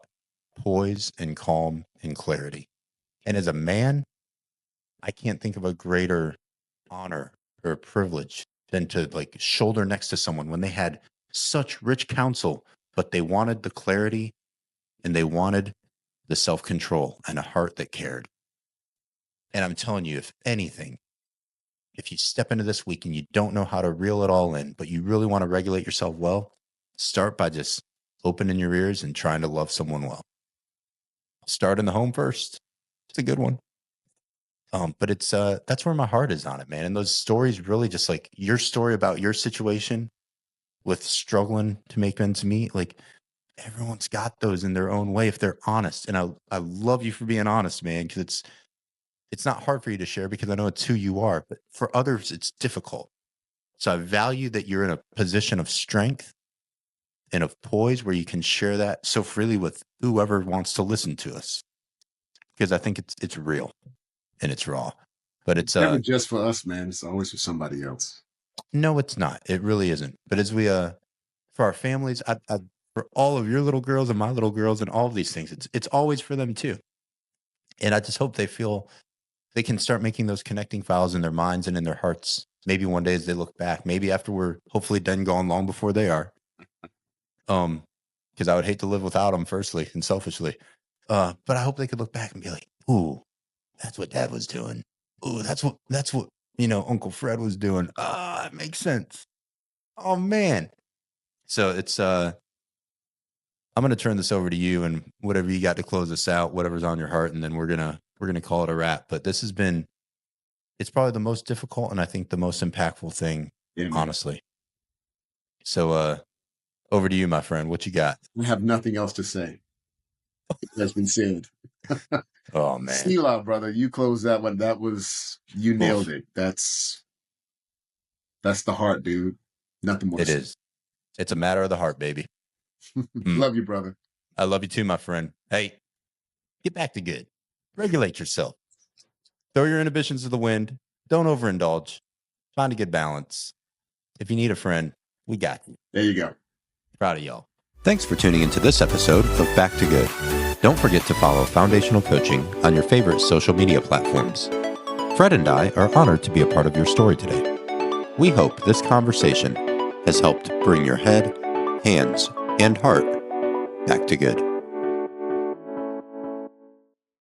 poise and calm and clarity. And as a man, I can't think of a greater honor or privilege than to like shoulder next to someone when they had such rich counsel, but they wanted the clarity and they wanted the self-control and a heart that cared. And I'm telling you, if anything, if you step into this week and you don't know how to reel it all in, but you really want to regulate yourself well, start by just opening your ears and trying to love someone well. Start in the home first. It's a good one. But it's that's where my heart is on it, man. And those stories really just like your story about your situation with struggling to make ends meet, like everyone's got those in their own way if they're honest. And I love you for being honest, man, because it's not hard for you to share because I know it's who you are, but for others it's difficult. So I value that you're in a position of strength and of poise where you can share that so freely with whoever wants to listen to us. Because I think it's real and it's raw. But it's never just for us, man. It's always for somebody else. No, it's not. It really isn't. But as we for our families, I for all of your little girls and my little girls and all of these things, it's always for them too. And I just hope they feel they can start making those connecting files in their minds and in their hearts. Maybe one day as they look back, maybe after we're hopefully done gone long before they are. Because I would hate to live without them, firstly and selfishly. But I hope they could look back and be like, "Ooh, that's what Dad was doing. Ooh, that's what Uncle Fred was doing. Ah, it makes sense. Oh man." So it's I'm gonna turn this over to you and whatever you got to close us out, whatever's on your heart, and then we're gonna call it a wrap. But this has been it's probably the most difficult and I think the most impactful thing, honestly. So over to you, my friend. What you got? I have nothing else to say. It has been said. Oh man. Selah, brother, you closed that one. That was you nailed it. That's the heart, dude. Nothing more. It is. It's a matter of the heart, baby. Love you, brother. I love you too, my friend. Hey, get back to good. Regulate yourself. Throw your inhibitions to the wind. Don't overindulge. Find a good balance. If you need a friend, we got you. There you go. Proud of y'all. Thanks for tuning into this episode of Back to Good. Don't forget to follow Foundational Coaching on your favorite social media platforms. Fred and I are honored to be a part of your story today. We hope this conversation has helped bring your head, hands, and heart back to good.